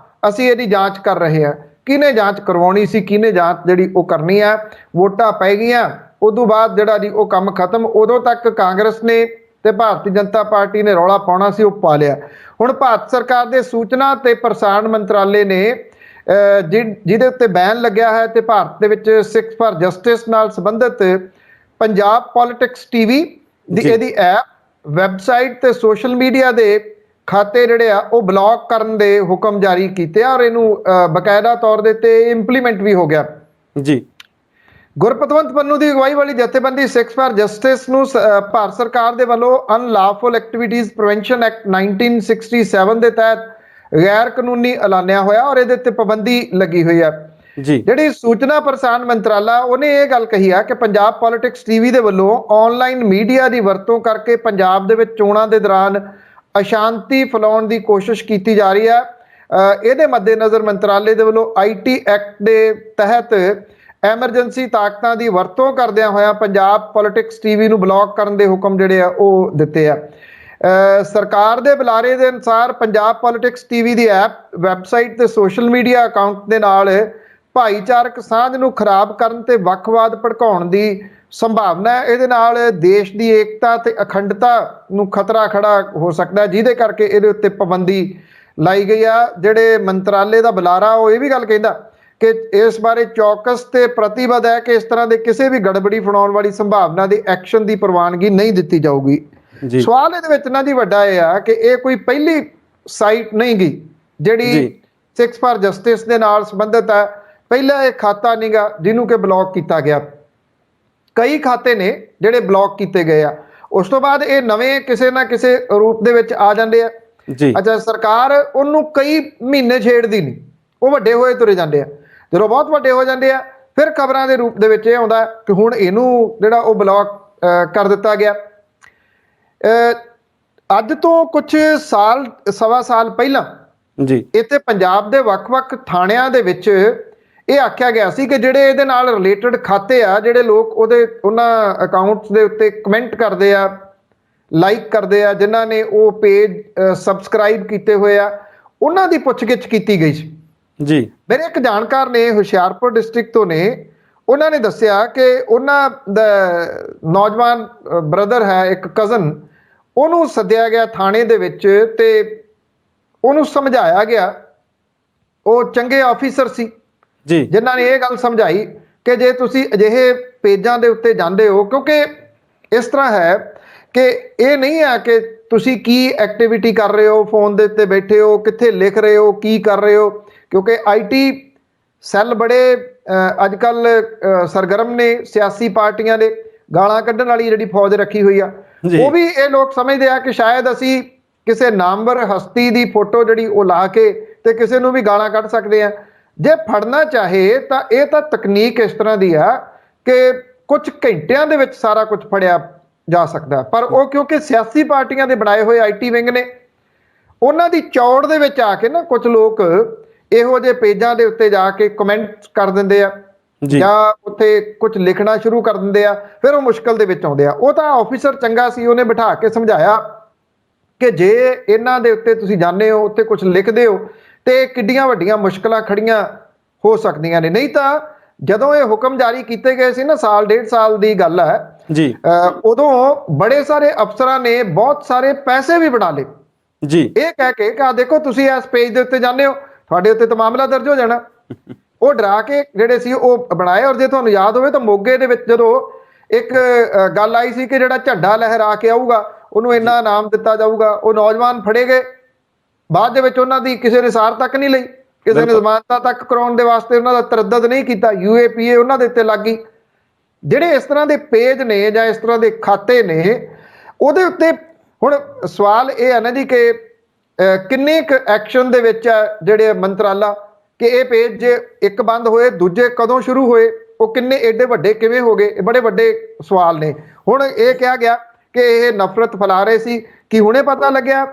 ਅਸੀਂ ਇਹਦੀ ਜਾਂਚ ਕਰ ਰਹੇ ਹਾਂ। ਕਿਹਨੇ ਜਾਂਚ ਕਰਵਾਉਣੀ ਸੀ, ਕਿਹਨੇ ਜਾਂਚ ਜਿਹੜੀ ਉਹ ਕਰਨੀ ਆ, ਵੋਟਾਂ ਪੈ ਗਈਆਂ ਉਦੋਂ ਬਾਅਦ ਜਿਹੜਾ ਜੀ ਉਹ ਕੰਮ ਖਤਮ। ਉਦੋਂ ਤੱਕ ਕਾਂਗਰਸ ਨੇ ਤੇ ਭਾਰਤੀ ਜਨਤਾ ਪਾਰਟੀ ਨੇ ਰੌਲਾ ਪਾਉਣਾ ਸੀ, ਉਹ ਪਾ ਲਿਆ। ਹੁਣ ਭਾਰਤ ਸਰਕਾਰ ਦੇ ਸੂਚਨਾ ਤੇ ਪ੍ਰਸਾਰਣ ਮੰਤਰਾਲੇ ਨੇ ਜਿਹਦੇ ਉੱਤੇ ਬੈਨ ਲੱਗਿਆ ਹੈ ਤੇ ਭਾਰਤ ਦੇ ਵਿੱਚ ਸਿੱਖਸ ਫਾਰ ਜਸਟਿਸ ਨਾਲ ਸੰਬੰਧਿਤ ਪੰਜਾਬ ਪੋਲਿਟਿਕਸ ਟੀਵੀ ਦੀ ਇਹਦੀ ਐਪ, ਵੈਬਸਾਈਟ ਤੇ ਸੋਸ਼ਲ ਮੀਡੀਆ ਦੇ ਖਾਤੇ ਜਿਹੜੇ ਆ ਉਹ ਬਲੌਕ ਕਰਨ ਦੇ ਹੁਕਮ ਜਾਰੀ ਕੀਤੇ ਆ ਔਰ ਇਹਨੂੰ ਬਕਾਇਦਾ ਤੌਰ ਦੇ ਉੱਤੇ ਇੰਪਲੀਮੈਂਟ ਵੀ ਹੋ ਗਿਆ। ਜੀ ਗੁਰਪਤਵੰਤ ਪੰਨੂ ਦੀ ਅਗਵਾਈ ਵਾਲੀ ਜਥੇਬੰਦੀ ਸਿੱਖਸ ਫਾਰ ਜਸਟਿਸ ਨੂੰ ਭਾਰਤ ਸਰਕਾਰ ਦੇ ਵੱਲੋਂ ਅਨਲਾਫੁਲ ਐਕਟੀਵਿਟੀਜ਼ ਪ੍ਰੀਵੈਂਸ਼ਨ ਐਕਟ 1967 ਦੇ ਤਹਿਤ ਗੈਰ ਕਾਨੂੰਨੀ ਐਲਾਨਿਆ ਹੋਇਆ ਔਰ ਇਹਦੇ ਉੱਤੇ ਪਾਬੰਦੀ ਲੱਗੀ ਹੋਈ ਹੈ। ਜਿਹੜੀ ਸੂਚਨਾ ਪ੍ਰਸਾਰਣ ਮੰਤਰਾਲਾ ਉਹਨੇ ਇਹ ਗੱਲ ਕਹੀ ਆ ਕਿ ਪੰਜਾਬ ਪੋਲਿਟਿਕਸ ਟੀਵੀ ਦੇ ਵੱਲੋਂ ਆਨਲਾਈਨ ਮੀਡੀਆ ਦੀ ਵਰਤੋਂ ਕਰਕੇ ਪੰਜਾਬ ਦੇ ਵਿੱਚ ਚੋਣਾਂ ਦੇ ਦੌਰਾਨ ਅਸ਼ਾਂਤੀ ਫੈਲਾਉਣ ਦੀ ਕੋਸ਼ਿਸ਼ ਕੀਤੀ ਜਾ ਰਹੀ ਹੈ। ਇਹਦੇ ਮੱਦੇਨਜ਼ਰ ਮੰਤਰਾਲੇ ਦੇ ਵੱਲੋਂ IT ਐਕਟ ਦੇ ਤਹਿਤ ਐਮਰਜੈਂਸੀ ਤਾਕਤਾਂ ਦੀ ਵਰਤੋਂ ਕਰਦਿਆਂ ਹੋਇਆ ਪੰਜਾਬ ਪੋਲਿਟਿਕਸ ਟੀਵੀ ਨੂੰ ਬਲੌਕ ਕਰਨ ਦੇ ਹੁਕਮ ਜਿਹੜੇ ਆ ਉਹ ਦਿੱਤੇ ਆ। ਸਰਕਾਰ ਦੇ ਬੁਲਾਰੇ ਦੇ ਅਨੁਸਾਰ ਪੰਜਾਬ ਪੋਲਿਟਿਕਸ ਟੀਵੀ ਦੀ ਐਪ, ਵੈਬਸਾਈਟ ਤੇ ਸੋਸ਼ਲ ਮੀਡੀਆ ਅਕਾਊਂਟ ਦੇ ਨਾਲ ਭਾਈਚਾਰਕ ਸਾਂਝ ਨੂੰ ਖਰਾਬ ਕਰਨ ਤੇ ਵੱਖਵਾਦ ਭੜਕਾਉਣ ਦੀ ਸੰਭਾਵਨਾ ਹੈ। ਇਹਦੇ ਨਾਲ ਦੇਸ਼ ਦੀ ਏਕਤਾ ਤੇ ਅਖੰਡਤਾ ਨੂੰ ਖਤਰਾ ਖੜਾ ਹੋ ਸਕਦਾ, ਜਿਹਦੇ ਕਰਕੇ ਇਹਦੇ ਉੱਤੇ ਪਾਬੰਦੀ ਲਾਈ ਗਈ ਆ। ਜਿਹੜੇ ਮੰਤਰਾਲੇ ਦਾ ਬੁਲਾਰਾ ਉਹ ਇਹ ਵੀ ਗੱਲ ਕਹਿੰਦਾ ਕਿ ਇਸ ਬਾਰੇ ਚੌਕਸ ਤੇ ਪ੍ਰਤੀਬੱਧ ਹੈ ਕਿ ਇਸ ਤਰ੍ਹਾਂ ਦੇ ਕਿਸੇ ਵੀ ਗੜਬੜੀ ਫੜਾਉਣ ਵਾਲੀ ਸੰਭਾਵਨਾ ਦੇ ਐਕਸ਼ਨ ਦੀ ਪ੍ਰਵਾਨਗੀ ਨਹੀਂ ਦਿੱਤੀ ਜਾਊਗੀ। ਸਵਾਲ ਇਹਦੇ ਵਿੱਚ ਨਾ ਜੀ ਵੱਡਾ ਇਹ ਆ ਕਿ ਇਹ ਕੋਈ ਪਹਿਲੀ ਸਾਈਟ ਨਹੀਂ ਗੀ ਜਿਹੜੀ ਸਿੱਖਸ ਫਾਰ ਜਸਟਿਸ ਦੇ ਨਾਲ ਸੰਬੰਧਿਤ ਹੈ। ਪਹਿਲਾ ਇਹ ਖਾਤਾ ਨਹੀਂਗਾ ਜਿਹਨੂੰ ਕਿ ਬਲੌਕ ਕੀਤਾ ਗਿਆ, ਕਈ ਖਾਤੇ ਨੇ ਜਿਹੜੇ ਬਲੌਕ ਕੀਤੇ ਗਏ ਆ। ਉਸ ਤੋਂ ਬਾਅਦ ਇਹ ਨਵੇਂ ਕਿਸੇ ਨਾ ਕਿਸੇ ਰੂਪ ਦੇ ਵਿੱਚ ਆ ਜਾਂਦੇ ਆ। ਅੱਛਾ, ਸਰਕਾਰ ਉਹਨੂੰ ਕਈ ਮਹੀਨੇ ਛੇੜਦੀ ਨਹੀਂ, ਉਹ ਵੱਡੇ ਹੋਏ ਤੁਰੇ ਜਾਂਦੇ ਆ। ਜਦੋਂ ਬਹੁਤ ਵੱਡੇ ਹੋ ਜਾਂਦੇ ਆ ਫਿਰ ਖਬਰਾਂ ਦੇ ਰੂਪ ਦੇ ਵਿੱਚ ਇਹ ਆਉਂਦਾ ਕਿ ਹੁਣ ਇਹਨੂੰ ਜਿਹੜਾ ਉਹ ਬਲੌਕ ਕਰ ਦਿੱਤਾ ਗਿਆ। ਅੱਜ ਤੋਂ ਕੁਝ ਸਾਲ, ਸਵਾ ਸਾਲ ਪਹਿਲਾਂ ਇੱਥੇ ਪੰਜਾਬ ਦੇ ਵੱਖ-ਵੱਖ ਥਾਣਿਆਂ ਦੇ ਵਿੱਚ ਇਹ ਆਖਿਆ ਗਿਆ ਸੀ ਕਿ ਜਿਹੜੇ ਇਹਦੇ ਨਾਲ ਰਿਲੇਟਡ ਖਾਤੇ ਆ, ਜਿਹੜੇ ਲੋਕ ਉਹਨਾਂ ਅਕਾਊਂਟਸ ਦੇ ਉੱਤੇ ਕਮੈਂਟ ਕਰਦੇ ਆ, ਲਾਈਕ ਕਰਦੇ ਆ, ਜਿਨ੍ਹਾਂ ਨੇ ਉਹ ਪੇਜ ਸਬਸਕ੍ਰਾਈਬ ਕੀਤੇ ਹੋਏ ਆ, ਉਹਨਾਂ ਦੀ ਪੁੱਛਗਿੱਛ ਕੀਤੀ ਗਈ ਸੀ। ਮੇਰੇ ਇੱਕ ਜਾਣਕਾਰ ਨੇ ਹੁਸ਼ਿਆਰਪੁਰ ਡਿਸਟ੍ਰਿਕਟ ਤੋਂ ਨੇ, ਉਹਨਾਂ ਨੇ ਦੱਸਿਆ ਕਿ ਉਹਨਾਂ ਦਾ ਨੌਜਵਾਨ ਬ੍ਰਦਰ ਹੈ, ਇੱਕ ਕਜ਼ਨ, ਉਹਨੂੰ ਸੱਦਿਆ ਗਿਆ ਥਾਣੇ ਦੇ ਵਿੱਚ ਤੇ ਉਹਨੂੰ ਸਮਝਾਇਆ ਗਿਆ। ਉਹ ਚੰਗੇ ਆਫੀਸਰ ਸੀ ਜਿਨ੍ਹਾਂ ਨੇ ਇਹ ਗੱਲ ਸਮਝਾਈ ਕਿ ਜੇ ਤੁਸੀਂ ਅਜਿਹੇ ਪੇਜਾਂ ਦੇ ਉੱਤੇ ਜਾਂਦੇ ਹੋ, ਕਿਉਂਕਿ ਇਸ ਤਰ੍ਹਾਂ ਹੈ ਕਿ ਇਹ ਨਹੀਂ ਹੈ ਕਿ ਤੁਸੀਂ ਕੀ ਐਕਟੀਵਿਟੀ ਕਰ ਰਹੇ ਹੋ, ਫੋਨ ਦੇ ਉੱਤੇ ਬੈਠੇ ਹੋ, ਕਿੱਥੇ ਲਿਖ ਰਹੇ ਹੋ, ਕੀ ਕਰ ਰਹੇ ਹੋ, ਕਿਉਂਕਿ IT ਸੈੱਲ ਬੜੇ ਅੱਜ ਕੱਲ੍ਹ ਸਰਗਰਮ ਨੇ। ਸਿਆਸੀ ਪਾਰਟੀਆਂ ਦੇ ਗਾਲਾਂ ਕੱਢਣ ਵਾਲੀ ਜਿਹੜੀ ਫੌਜ ਰੱਖੀ ਹੋਈ ਆ, ਉਹ ਵੀ ਇਹ ਲੋਕ ਸਮਝਦੇ ਆ ਕਿ ਸ਼ਾਇਦ ਅਸੀਂ ਕਿਸੇ ਨਾਮਵਰ ਹਸਤੀ ਦੀ ਫੋਟੋ ਜਿਹੜੀ ਉਹ ਲਾ ਕੇ ਤੇ ਕਿਸੇ ਨੂੰ ਵੀ ਗਾਲਾਂ ਕੱਢ ਸਕਦੇ ਆ। ਜੇ ਫੜਨਾ ਚਾਹੇ ਤਾਂ ਇਹ ਤਾਂ ਤਕਨੀਕ ਇਸ ਤਰ੍ਹਾਂ ਦੀ ਆ ਕਿ ਕੁਝ ਘੰਟਿਆਂ ਦੇ ਵਿੱਚ ਸਾਰਾ ਕੁਝ ਫੜਿਆ ਜਾ ਸਕਦਾ, ਪਰ ਉਹ ਕਿਉਂਕਿ ਸਿਆਸੀ ਪਾਰਟੀਆਂ ਦੇ ਬਣਾਏ ਹੋਏ ਆਈਟੀ ਵਿੰਗ ਨੇ, ਉਹਨਾਂ ਦੀ ਚੌੜ ਦੇ ਵਿੱਚ ਆ ਕੇ ਨਾ ਕੁਝ ਲੋਕ ਇਹੋ ਜਿਹੇ ਪੇਜਾਂ ਦੇ ਉੱਤੇ ਜਾ ਕੇ ਕਮੈਂਟ ਕਰ ਦਿੰਦੇ ਆ ਜਾਂ ਉੱਥੇ ਕੁਝ ਲਿਖਣਾ ਸ਼ੁਰੂ ਕਰ ਦਿੰਦੇ ਆ, ਫਿਰ ਉਹ ਮੁਸ਼ਕਲ ਦੇ ਵਿੱਚ ਆਉਂਦੇ ਆ। ਉਹ ਤਾਂ ਆਫੀਸਰ ਚੰਗਾ ਸੀ, ਉਹਨੇ ਬਿਠਾ ਕੇ ਸਮਝਾਇਆ ਕਿ ਜੇ ਇਹਨਾਂ ਦੇ ਉੱਤੇ ਤੁਸੀਂ ਜਾਂਦੇ ਹੋ, ਉੱਤੇ ਕੁਝ ਲਿਖਦੇ ਹੋ, ਤੇ ਕਿੱਡੀਆਂ ਵੱਡੀਆਂ ਮੁਸ਼ਕਲਾਂ ਖੜੀਆਂ ਹੋ ਸਕਦੀਆਂ ਨੇ। ਨਹੀਂ ਤਾਂ ਜਦੋਂ ਇਹ ਹੁਕਮ ਜਾਰੀ ਕੀਤੇ ਗਏ ਸੀ ਨਾ, ਸਾਲ 1.5 ਸਾਲ ਦੀ ਗੱਲ ਹੈ ਜੀ, ਉਦੋਂ ਬੜੇ ਸਾਰੇ ਅਫਸਰਾਂ ਨੇ ਬਹੁਤ ਸਾਰੇ ਪੈਸੇ ਵੀ ਬਣਾ ਲਏ ਜੀ, ਇਹ ਕਹਿ ਕੇ ਕਿ ਆ ਦੇਖੋ ਤੁਸੀਂ ਇਸ ਪੇਜ ਦੇ ਉੱਤੇ ਜਾਂਦੇ ਹੋ, ਤੁਹਾਡੇ ਉੱਤੇ ਤਾਂ ਮਾਮਲਾ ਦਰਜ ਹੋ ਜਾਣਾ। ਉਹ ਡਰਾ ਕੇ ਜਿਹੜੇ ਸੀ ਉਹ ਬਣਾਏ। ਔਰ ਜੇ ਤੁਹਾਨੂੰ ਯਾਦ ਹੋਵੇ ਤਾਂ ਮੋਗੇ ਦੇ ਵਿੱਚ ਜਦੋਂ ਇੱਕ ਗੱਲ ਆਈ ਸੀ ਕਿ ਜਿਹੜਾ ਝੰਡਾ ਲਹਿਰਾ ਕੇ ਆਊਗਾ ਉਹਨੂੰ ਇੰਨਾ ਇਨਾਮ ਦਿੱਤਾ ਜਾਊਗਾ, ਉਹ ਨੌਜਵਾਨ ਫੜੇ ਗਏ, ਬਾਅਦ ਦੇ ਵਿੱਚ ਉਹਨਾਂ ਦੀ ਕਿਸੇ ਨੇ ਸਾਰ ਤੱਕ ਨਹੀਂ ਲਈ, ਕਿਸੇ ਨੇ ਜ਼ਮਾਨਤਾਂ ਤੱਕ ਕਰਾਉਣ ਦੇ ਵਾਸਤੇ ਉਹਨਾਂ ਦਾ ਤਰੱਦਦ ਨਹੀਂ ਕੀਤਾ, UAPA ਉਹਨਾਂ ਦੇ ਉੱਤੇ ਲੱਗ ਗਈ। ਜਿਹੜੇ ਇਸ ਤਰ੍ਹਾਂ ਦੇ ਪੇਜ ਨੇ ਜਾਂ ਇਸ ਤਰ੍ਹਾਂ ਦੇ ਖਾਤੇ ਨੇ, ਉਹਦੇ ਉੱਤੇ ਹੁਣ ਸਵਾਲ ਇਹ ਹੈ ਨਾ ਜੀ ਕਿ ਕਿੰਨੇ ਕੁ ਐਕਸ਼ਨ ਦੇ ਵਿੱਚ ਹੈ ਜਿਹੜੇ ਮੰਤਰਾਲਾ, ਕਿ ਇਹ ਪੇਜ ਜੇ ਇੱਕ ਬੰਦ ਹੋਏ ਦੂਜੇ ਕਦੋਂ ਸ਼ੁਰੂ ਹੋਏ, ਉਹ ਕਿੰਨੇ ਏਡੇ ਵੱਡੇ ਕਿਵੇਂ ਹੋ ਗਏ, ਇਹ ਬੜੇ ਵੱਡੇ ਸਵਾਲ ਨੇ। ਹੁਣ ਇਹ ਕਿਹਾ ਗਿਆ ਕਿ ਇਹ ਨਫ਼ਰਤ ਫੈਲਾ ਰਹੇ ਸੀ, ਕਿ ਹੁਣੇ ਪਤਾ ਲੱਗਿਆ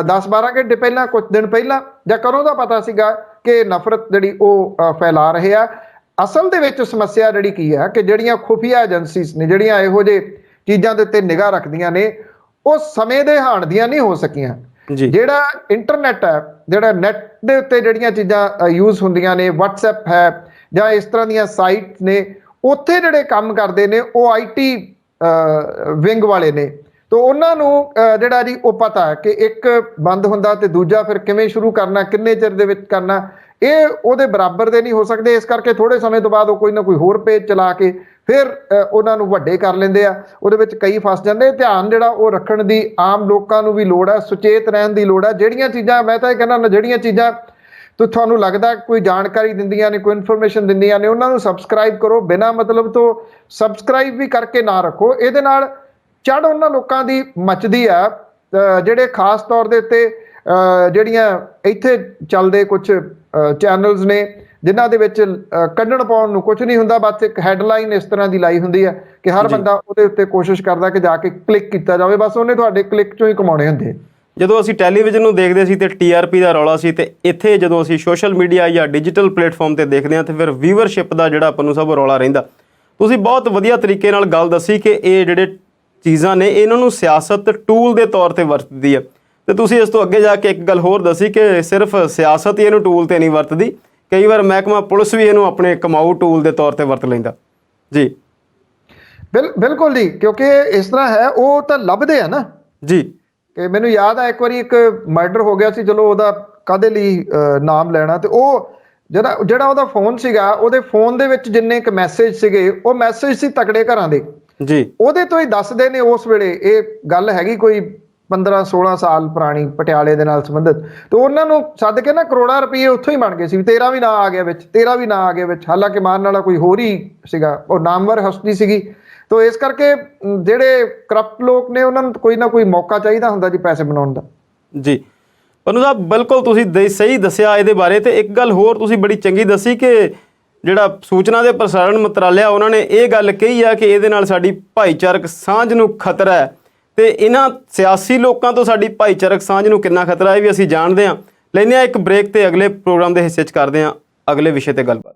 10-12 ਘੰਟੇ ਪਹਿਲਾਂ, ਕੁਝ ਦਿਨ ਪਹਿਲਾਂ, ਜਾਂ ਕਦੋਂ ਦਾ ਪਤਾ ਸੀਗਾ ਕਿ ਨਫ਼ਰਤ ਜਿਹੜੀ ਉਹ ਫੈਲਾ ਰਹੇ ਆ? ਅਸਲ ਦੇ ਵਿੱਚ ਸਮੱਸਿਆ ਜਿਹੜੀ ਕੀ ਹੈ ਕਿ ਜਿਹੜੀਆਂ ਖੁਫੀਆ ਏਜੰਸੀਜ਼ ਨੇ, ਜਿਹੜੀਆਂ ਇਹੋ ਜਿਹੇ ਚੀਜ਼ਾਂ ਦੇ ਉੱਤੇ ਨਿਗਾਹ ਰੱਖਦੀਆਂ ਨੇ, ਉਹ ਸਮੇਂ ਦੇ ਹਾਣ ਦੀਆਂ ਨਹੀਂ ਹੋ ਸਕੀਆਂ। ਜਿਹੜਾ ਇੰਟਰਨੈਟ ਹੈ, ਜਿਹੜਾ ਨੈਟ ਦੇ ਉੱਤੇ ਜਿਹੜੀਆਂ ਚੀਜ਼ਾਂ ਯੂਜ਼ ਹੁੰਦੀਆਂ ਨੇ, WhatsApp ਹੈ ਜਾਂ ਇਸ ਤਰ੍ਹਾਂ ਦੀਆਂ ਸਾਈਟ ਨੇ, ਉੱਥੇ ਜਿਹੜੇ ਕੰਮ ਕਰਦੇ ਨੇ ਉਹ IT ਵਿੰਗ ਵਾਲੇ ਨੇ, ਤਾਂ ਉਹਨਾਂ ਨੂੰ ਜਿਹੜਾ ਜੀ ਉਹ ਪਤਾ ਹੈ ਕਿ ਇੱਕ ਬੰਦ ਹੁੰਦਾ ਤੇ ਦੂਜਾ ਫਿਰ ਕਿਵੇਂ ਸ਼ੁਰੂ ਕਰਨਾ, ਕਿੰਨੇ ਚਿਰ ਦੇ ਵਿੱਚ ਕਰਨਾ, ਇਹ ਉਹਦੇ ਬਰਾਬਰ ਦੇ ਨਹੀਂ ਹੋ ਸਕਦੇ। ਇਸ ਕਰਕੇ ਥੋੜ੍ਹੇ ਸਮੇਂ ਤੋਂ ਬਾਅਦ ਉਹ ਕੋਈ ਨਾ ਕੋਈ ਹੋਰ ਪੇਜ ਚਲਾ ਕੇ ਫਿਰ ਉਹਨਾਂ ਨੂੰ ਵੱਡੇ ਕਰ ਲੈਂਦੇ ਆ, ਉਹਦੇ ਵਿੱਚ ਕਈ ਫਸ ਜਾਂਦੇ। ਧਿਆਨ ਜਿਹੜਾ ਉਹ ਰੱਖਣ ਦੀ ਆਮ ਲੋਕਾਂ ਨੂੰ ਵੀ ਲੋੜ ਹੈ, ਸੁਚੇਤ ਰਹਿਣ ਦੀ ਲੋੜ ਹੈ। ਜਿਹੜੀਆਂ ਚੀਜ਼ਾਂ, ਮੈਂ ਤਾਂ ਇਹ ਕਹਿੰਦਾ, ਜਿਹੜੀਆਂ ਚੀਜ਼ਾਂ ਤੁਹਾਨੂੰ ਲੱਗਦਾ ਕੋਈ ਜਾਣਕਾਰੀ ਦਿੰਦੀਆਂ ਨੇ, ਕੋਈ ਇਨਫੋਰਮੇਸ਼ਨ ਦਿੰਦੀਆਂ ਨੇ, ਉਹਨਾਂ ਨੂੰ ਸਬਸਕ੍ਰਾਈਬ ਕਰੋ, ਬਿਨਾਂ ਮਤਲਬ ਤੋਂ ਸਬਸਕ੍ਰਾਈਬ ਵੀ ਕਰਕੇ ਨਾ ਰੱਖੋ। ਇਹਦੇ ਨਾਲ ਚੜ੍ਹ ਉਹਨਾਂ ਲੋਕਾਂ ਦੀ ਮੱਚਦੀ ਆ ਜਿਹੜੇ ਖਾਸ ਤੌਰ ਦੇ ਉੱਤੇ ਜਿਹੜੀਆਂ ਇੱਥੇ ਚੱਲਦੇ ਕੁਝ ਚੈਨਲਸ ਨੇ, ਜਿਨ੍ਹਾਂ ਦੇ ਵਿੱਚ ਕੱਢਣ ਪਾਉਣ ਨੂੰ ਕੁਝ ਨਹੀਂ ਹੁੰਦਾ, ਬਸ ਇੱਕ ਹੈਡਲਾਈਨ ਇਸ ਤਰ੍ਹਾਂ ਦੀ ਲਾਈ ਹੁੰਦੀ ਹੈ ਕਿ ਹਰ ਬੰਦਾ ਉਹਦੇ ਉੱਤੇ ਕੋਸ਼ਿਸ਼ ਕਰਦਾ ਕਿ ਜਾ ਕੇ ਕਲਿੱਕ ਕੀਤਾ ਜਾਵੇ, ਬਸ ਉਹਨੇ ਤੁਹਾਡੇ ਕਲਿੱਕ ਚੋਂ ਹੀ ਕਮਾਉਣੇ ਹੁੰਦੇ। ਜਦੋਂ ਅਸੀਂ ਟੈਲੀਵਿਜ਼ਨ ਨੂੰ ਦੇਖਦੇ ਸੀ ਤੇ TRP ਦਾ ਰੌਲਾ ਸੀ, ਤੇ ਇੱਥੇ ਜਦੋਂ ਅਸੀਂ ਸੋਸ਼ਲ ਮੀਡੀਆ ਜਾਂ ਡਿਜੀਟਲ ਪਲੇਟਫਾਰਮ ਤੇ ਦੇਖਦੇ ਹਾਂ ਤੇ ਫਿਰ ਵੀਵਰਸ਼ਿਪ ਦਾ ਜਿਹੜਾ ਆਪਾਂ ਨੂੰ ਸਭ ਰੌਲਾ ਰਹਿੰਦਾ। ਤੁਸੀਂ ਬਹੁਤ ਵਧੀਆ ਤਰੀਕੇ ਨਾਲ ਗੱਲ ਦੱਸੀ ਕਿ ਇਹ ਜਿਹੜੇ ਚੀਜ਼ਾਂ ਨੇ, ਇਹਨਾਂ ਨੂੰ ਸਿਆਸਤ ਟੂਲ ਦੇ ਤੌਰ ਤੇ ਵਰਤਦੀ ਹੈ, ਤੇ ਤੁਸੀਂ ਇਸ ਤੋਂ ਅੱਗੇ ਜਾ ਕੇ ਇੱਕ ਗੱਲ ਹੋਰ ਦੱਸੀ ਕਿ ਸਿਰਫ ਸਿਆਸਤ ਹੀ ਇਹਨੂੰ ਟੂਲ ਤੇ ਨਹੀਂ ਵਰਤਦੀ, ਕਈ ਵਾਰ ਮਹਿਕਮਾ ਪੁਲਿਸ ਵੀ ਇਹਨੂੰ ਆਪਣੇ ਕਮਾਊ ਟੂਲ ਦੇ ਤੌਰ ਤੇ ਵਰਤ ਲੈਂਦਾ ਜੀ। ਬਿਲਕੁਲ ਜੀ, ਕਿਉਂਕਿ ਇਸ ਤਰ੍ਹਾਂ ਹੈ, ਉਹ ਤਾਂ ਲੱਭਦੇ ਆ ਨਾ ਜੀ। ਕਿ ਮੈਨੂੰ ਯਾਦ ਆ ਇੱਕ ਵਾਰੀ ਇੱਕ ਮਰਡਰ ਹੋ ਗਿਆ ਸੀ, ਚਲੋ ਉਹਦਾ ਕਾਹਦੇ ਲਈ ਨਾਮ ਲੈਣਾ, ਤੇ ਉਹ ਜਿਹੜਾ ਉਹਦਾ ਫੋਨ ਸੀਗਾ, ਉਹਦੇ ਫੋਨ ਦੇ ਵਿੱਚ ਜਿੰਨੇ ਕੁ ਮੈਸੇਜ ਸੀਗੇ, ਉਹ ਮੈਸੇਜ ਸੀ ਤਕੜੇ ਘਰਾਂ ਦੇ ਜੀ, ਉਹਦੇ ਤੋਂ ਹੀ ਦੱਸਦੇ ਨੇ। ਉਸ ਵੇਲੇ ਇਹ ਗੱਲ ਹੈਗੀ ਕੋਈ 15-16 ਸਾਲ ਪੁਰਾਣੀ, ਪਟਿਆਲੇ ਦੇ ਨਾਲ ਸੰਬੰਧਿਤ, ਤੇ ਉਹਨਾਂ ਨੂੰ ਸੱਦ ਕੇ ਨਾ ਕਰੋੜਾਂ ਰੁਪਏ ਉੱਥੋਂ ਹੀ ਬਣ ਗਏ ਸੀ। ਤੇਰਾ ਵੀ ਨਾਂ ਆ ਗਿਆ ਵਿੱਚ, ਤੇਰਾ ਵੀ ਨਾਂ ਆ ਗਿਆ ਵਿੱਚ, ਹਾਲਾਂਕਿ ਮਾਰਨ ਵਾਲਾ ਕੋਈ ਹੋਰ ਹੀ ਸੀਗਾ, ਉਹ ਨਾਮਵਰ ਹਸਤੀ ਸੀਗੀ। ਤੋ ਇਸ ਕਰਕੇ ਜਿਹੜੇ ਕਰਪਟ ਲੋਕ ਨੇ, ਉਹਨਾਂ ਨੂੰ ਕੋਈ ਨਾ ਕੋਈ ਮੌਕਾ ਚਾਹੀਦਾ ਹੁੰਦਾ ਜੀ ਪੈਸੇ ਬਣਾਉਣ ਦਾ ਜੀ। ਪੰਨੂ ਸਾਹਿਬ, ਬਿਲਕੁਲ ਤੁਸੀਂ ਸਹੀ ਦੱਸਿਆ ਇਹਦੇ ਬਾਰੇ। ਤੇ ਇੱਕ ਗੱਲ ਹੋਰ ਤੁਸੀਂ ਬੜੀ ਚੰਗੀ ਦੱਸੀ ਕਿ ਜਿਹੜਾ ਸੂਚਨਾ ਦੇ ਪ੍ਰਸਾਰਣ ਮੰਤਰਾਲਾ, ਉਹਨਾਂ ਨੇ ਇਹ ਗੱਲ ਕਹੀ ਆ ਕਿ ਇਹਦੇ ਨਾਲ ਸਾਡੀ ਭਾਈਚਾਰਕ ਸਾਂਝ ਨੂੰ ਖਤਰਾ ਹੈ, ਤੇ ਇਹਨਾਂ ਸਿਆਸੀ ਲੋਕਾਂ ਤੋਂ ਸਾਡੀ ਭਾਈਚਾਰਕ ਸਾਂਝ ਨੂੰ ਕਿੰਨਾ ਖਤਰਾ ਹੈ ਵੀ ਅਸੀਂ ਜਾਣਦੇ ਹਾਂ। ਲੈਂਦੇ ਹਾਂ ਇੱਕ ਬ੍ਰੇਕ, ਤੇ ਅਗਲੇ ਪ੍ਰੋਗਰਾਮ ਦੇ ਹਿੱਸੇ 'ਚ ਕਰਦੇ ਹਾਂ ਅਗਲੇ ਵਿਸ਼ੇ ਤੇ ਗੱਲਬਾਤ।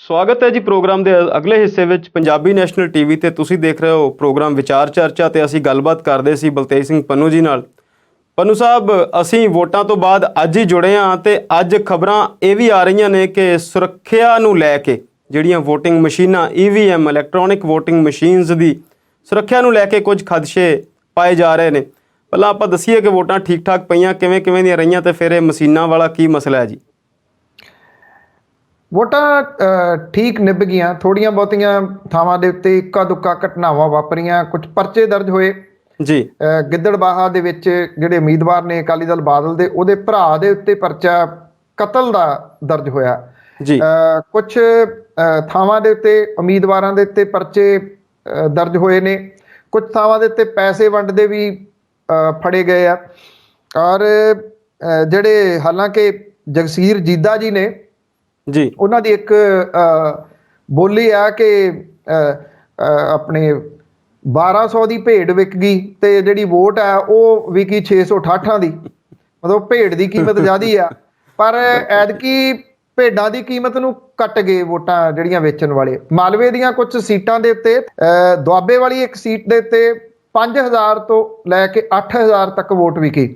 ਸਵਾਗਤ ਹੈ ਜੀ ਪ੍ਰੋਗਰਾਮ ਦੇ ਅਗਲੇ ਹਿੱਸੇ ਵਿੱਚ ਪੰਜਾਬੀ ਨੈਸ਼ਨਲ TV ਤੇ। ਤੁਸੀਂ ਦੇਖ ਰਹੇ ਹੋ ਪ੍ਰੋਗਰਾਮ ਵਿਚਾਰ ਚਰਚਾ, ਤੇ ਅਸੀਂ ਗੱਲਬਾਤ ਕਰਦੇ ਸੀ ਬਲਤੇਜ ਸਿੰਘ ਪੰਨੂ ਜੀ ਨਾਲ। ਪੰਨੂ ਸਾਹਿਬ, ਅਸੀਂ ਵੋਟਾਂ ਤੋਂ ਬਾਅਦ ਅੱਜ ਹੀ ਜੁੜੇ ਹਾਂ, ਤੇ ਅੱਜ ਖਬਰਾਂ ਇਹ ਵੀ ਆ ਰਹੀਆਂ ਨੇ ਕਿ ਸੁਰੱਖਿਆ ਨੂੰ ਲੈ ਕੇ ਜਿਹੜੀਆਂ VOTING ਮਸ਼ੀਨਾਂ, EVM ਇਲੈਕਟ੍ਰੋਨਿਕ VOTING ਮਸ਼ੀਨਸ ਦੀ ਸੁਰੱਖਿਆ ਨੂੰ ਲੈ ਕੇ ਕੁਝ ਖਦਸ਼ੇ ਪਾਏ ਜਾ ਰਹੇ ਨੇ। ਪਹਿਲਾਂ ਆਪਾਂ ਦੱਸੀਏ ਕਿ ਵੋਟਾਂ ਠੀਕ ਠਾਕ ਪਈਆਂ, ਕਿਵੇਂ ਦੀਆਂ ਰਹੀਆਂ, ਤੇ ਫਿਰ ਇਹ ਮਸ਼ੀਨਾਂ ਵਾਲਾ ਕੀ ਮਸਲਾ ਹੈ ਜੀ? ਵੋਟਾਂ ਠੀਕ ਨਿਭ ਗਈਆਂ। ਥੋੜ੍ਹੀਆਂ ਬਹੁਤੀਆਂ ਥਾਵਾਂ ਦੇ ਉੱਤੇ ਇੱਕਾ ਦੁੱਕਾ ਘਟਨਾਵਾਂ ਵਾਪਰੀਆਂ, ਕੁਝ ਪਰਚੇ ਦਰਜ ਹੋਏ, ਜੀ ਗਿੱਦੜਬਾਹਾ ਦੇ ਵਿੱਚ ਜਿਹੜੇ ਉਮੀਦਵਾਰ ਨੇ ਅਕਾਲੀ ਦਲ ਬਾਦਲ ਦੇ, ਉਹਦੇ ਭਰਾ ਦੇ ਉੱਤੇ ਪਰਚਾ ਕਤਲ ਦਾ ਦਰਜ ਹੋਇਆ। ਜੀ ਕੁਝ ਥਾਵਾਂ ਦੇ ਉੱਤੇ ਉਮੀਦਵਾਰਾਂ ਦੇ ਉੱਤੇ ਪਰਚੇ ਦਰਜ ਹੋਏ ਨੇ, ਕੁਝ ਥਾਵਾਂ ਦੇ ਉੱਤੇ ਪੈਸੇ ਵੰਡਦੇ ਵੀ ਫੜੇ ਗਏ ਆ। ਔਰ ਜਿਹੜੇ ਹਾਲਾਂਕਿ ਜਗਸੀਰ ਜੀਦਾ ਜੀ ਨੇ, ਜੀ ਉਹਨਾਂ ਦੀ ਇੱਕ ਬੋਲੀ ਆ ਕਿ ਆਪਣੇ 1200 ਦੀ ਭੇਡ ਵਿਕ ਗਈ ਤੇ ਜਿਹੜੀ ਵੋਟ ਆ ਉਹ ਵਿਕੀ 668 ਦੀ। ਮਤਲਬ ਭੇਡ ਦੀ ਕੀਮਤ ਜ਼ਿਆਦੀ ਆ, ਪਰ ਐਤਕੀ ਭੇਡਾਂ ਦੀ ਕੀਮਤ ਨੂੰ ਕੱਟ ਗਏ ਵੋਟਾਂ ਜਿਹੜੀਆਂ ਵੇਚਣ ਵਾਲੇ। ਮਾਲਵੇ ਦੀਆਂ ਕੁਝ ਸੀਟਾਂ ਦੇ ਉੱਤੇ ਦੁਆਬੇ ਵਾਲੀ ਇੱਕ ਸੀਟ ਦੇ ਉੱਤੇ 5000 ਤੋਂ ਲੈ ਕੇ 8000 ਤੱਕ ਵੋਟ ਵਿਕੀ।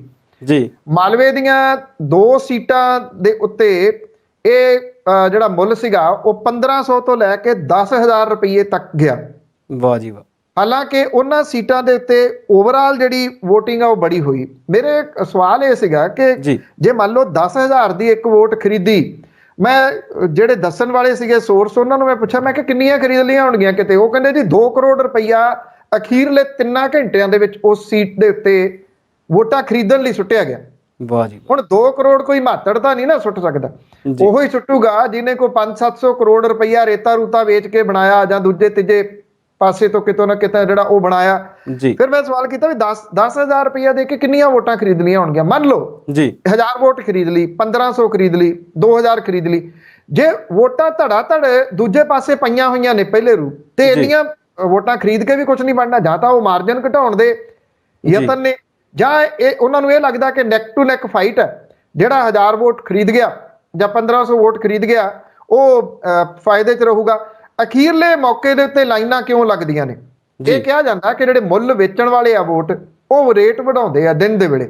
ਜੀ ਮਾਲਵੇ ਦੀਆਂ 2 ਸੀਟਾਂ ਦੇ ਉੱਤੇ ਇਹ ਜਿਹੜਾ ਮੁੱਲ ਸੀਗਾ ਉਹ 1500 ਤੋਂ ਲੈ ਕੇ 10000 ਰੁਪਏ ਤੱਕ ਗਿਆ। ਵਾਹ ਜੀ ਵਾਹ। ਹਾਲਾਂਕਿ ਉਹਨਾਂ ਸੀਟਾਂ ਦੇ ਉੱਤੇ ਓਵਰਆਲ ਜਿਹੜੀ ਵੋਟਿੰਗ ਆ ਉਹ ਬੜੀ ਹੋਈ। ਮੇਰੇ ਸਵਾਲ ਇਹ ਸੀਗਾ ਕਿ ਜੇ ਮੰਨ ਲਓ 10000 ਦੀ ਇੱਕ ਵੋਟ ਖਰੀਦੀ, ਮੈਂ ਜਿਹੜੇ ਦੱਸਣ ਵਾਲੇ ਸੀਗੇ ਸੋਰਸ, ਉਹਨਾਂ ਨੂੰ ਮੈਂ ਪੁੱਛਿਆ, ਮੈਂ ਕਿ ਕਿੰਨੀਆਂ ਖਰੀਦ ਲਈਆਂ ਹੋਣਗੀਆਂ ਕਿਤੇ? ਉਹ ਕਹਿੰਦੇ ਜੀ 2 ਕਰੋੜ ਰੁਪਈਆ ਅਖੀਰਲੇ 3 ਘੰਟਿਆਂ ਦੇ ਵਿੱਚ ਉਸ ਸੀਟ ਦੇ ਉੱਤੇ ਵੋਟਾਂ ਖਰੀਦਣ ਲਈ ਸੁੱਟਿਆ ਗਿਆ। ਵਾਹ ਜੀ। ਹੁਣ 2 ਕਰੋੜ ਕੋਈ ਮਾਤੜ ਤਾਂ ਨਹੀਂ ਨਾ ਸੁੱਟ ਸਕਦਾ, ਉਹੋ ਹੀ ਸੁੱਟੂਗਾ ਜਿਹਨੇ ਕੋਈ 500-700 ਕਰੋੜ ਰੁਪਈਆ ਰੇਤਾ ਰੂਤਾ ਵੇਚ ਕੇ ਬਣਾਇਆ ਜਾਂ ਦੂਜੇ ਤੀਜੇ ਪਾਸੇ ਤੋਂ ਕਿਤੋਂ ਨਾ ਕਿਤੇ ਜਿਹੜਾ ਉਹ ਬਣਾਇਆ। ਫਿਰ ਮੈਂ ਸਵਾਲ ਕੀਤਾ ਵੀ 10,000 ਰੁਪਈਆ ਦੇ ਕੇ ਕਿੰਨੀਆਂ ਵੋਟਾਂ ਖਰੀਦ ਲਈਆਂ ਹੋਣਗੀਆਂ? ਮੰਨ ਲਓ ਜੀ 1000 ਵੋਟ ਖਰੀਦ ਲਈ, 1500 ਖਰੀਦ ਲਈ, 2000 ਖਰੀਦ ਲਈ। ਜੇ ਵੋਟਾਂ ਧੜਾ ਧੜ ਦੂਜੇ ਪਾਸੇ ਪਈਆਂ ਹੋਈਆਂ ਨੇ ਪਹਿਲੇ ਰੂ, ਤੇ ਇੰਨੀਆਂ ਵੋਟਾਂ ਖਰੀਦ ਕੇ ਵੀ ਕੁਝ ਨਹੀਂ ਬਣਨਾ। ਜਾਂ ਤਾਂ ਉਹ ਮਾਰਜਨ ਘਟਾਉਣ ਦੇ ਯਤਨ ਨੇ, ਜਾਂ ਇਹ ਉਹਨਾਂ ਨੂੰ ਇਹ ਲੱਗਦਾ ਕਿ ਨੈਕ ਟੂ ਨੈਕ ਫਾਈਟ ਹੈ। ਜਿਹੜਾ 1000 ਵੋਟ ਖਰੀਦ ਗਿਆ ਜਾਂ 1500 ਵੋਟ ਖਰੀਦ ਗਿਆ ਉਹ ਫਾਇਦੇ 'ਚ ਰਹੂਗਾ। ਅਖੀਰਲੇ ਮੌਕੇ ਦੇ ਉੱਤੇ ਲਾਈਨਾਂ ਕਿਉਂ ਲੱਗਦੀਆਂ ਨੇ? ਇਹ ਕਿਹਾ ਜਾਂਦਾ ਕਿ ਜਿਹੜੇ ਮੁੱਲ ਵੇਚਣ ਵਾਲੇ ਆ ਵੋਟ, ਉਹ ਰੇਟ ਵਧਾਉਂਦੇ ਆ ਦਿਨ ਦੇ ਵੇਲੇ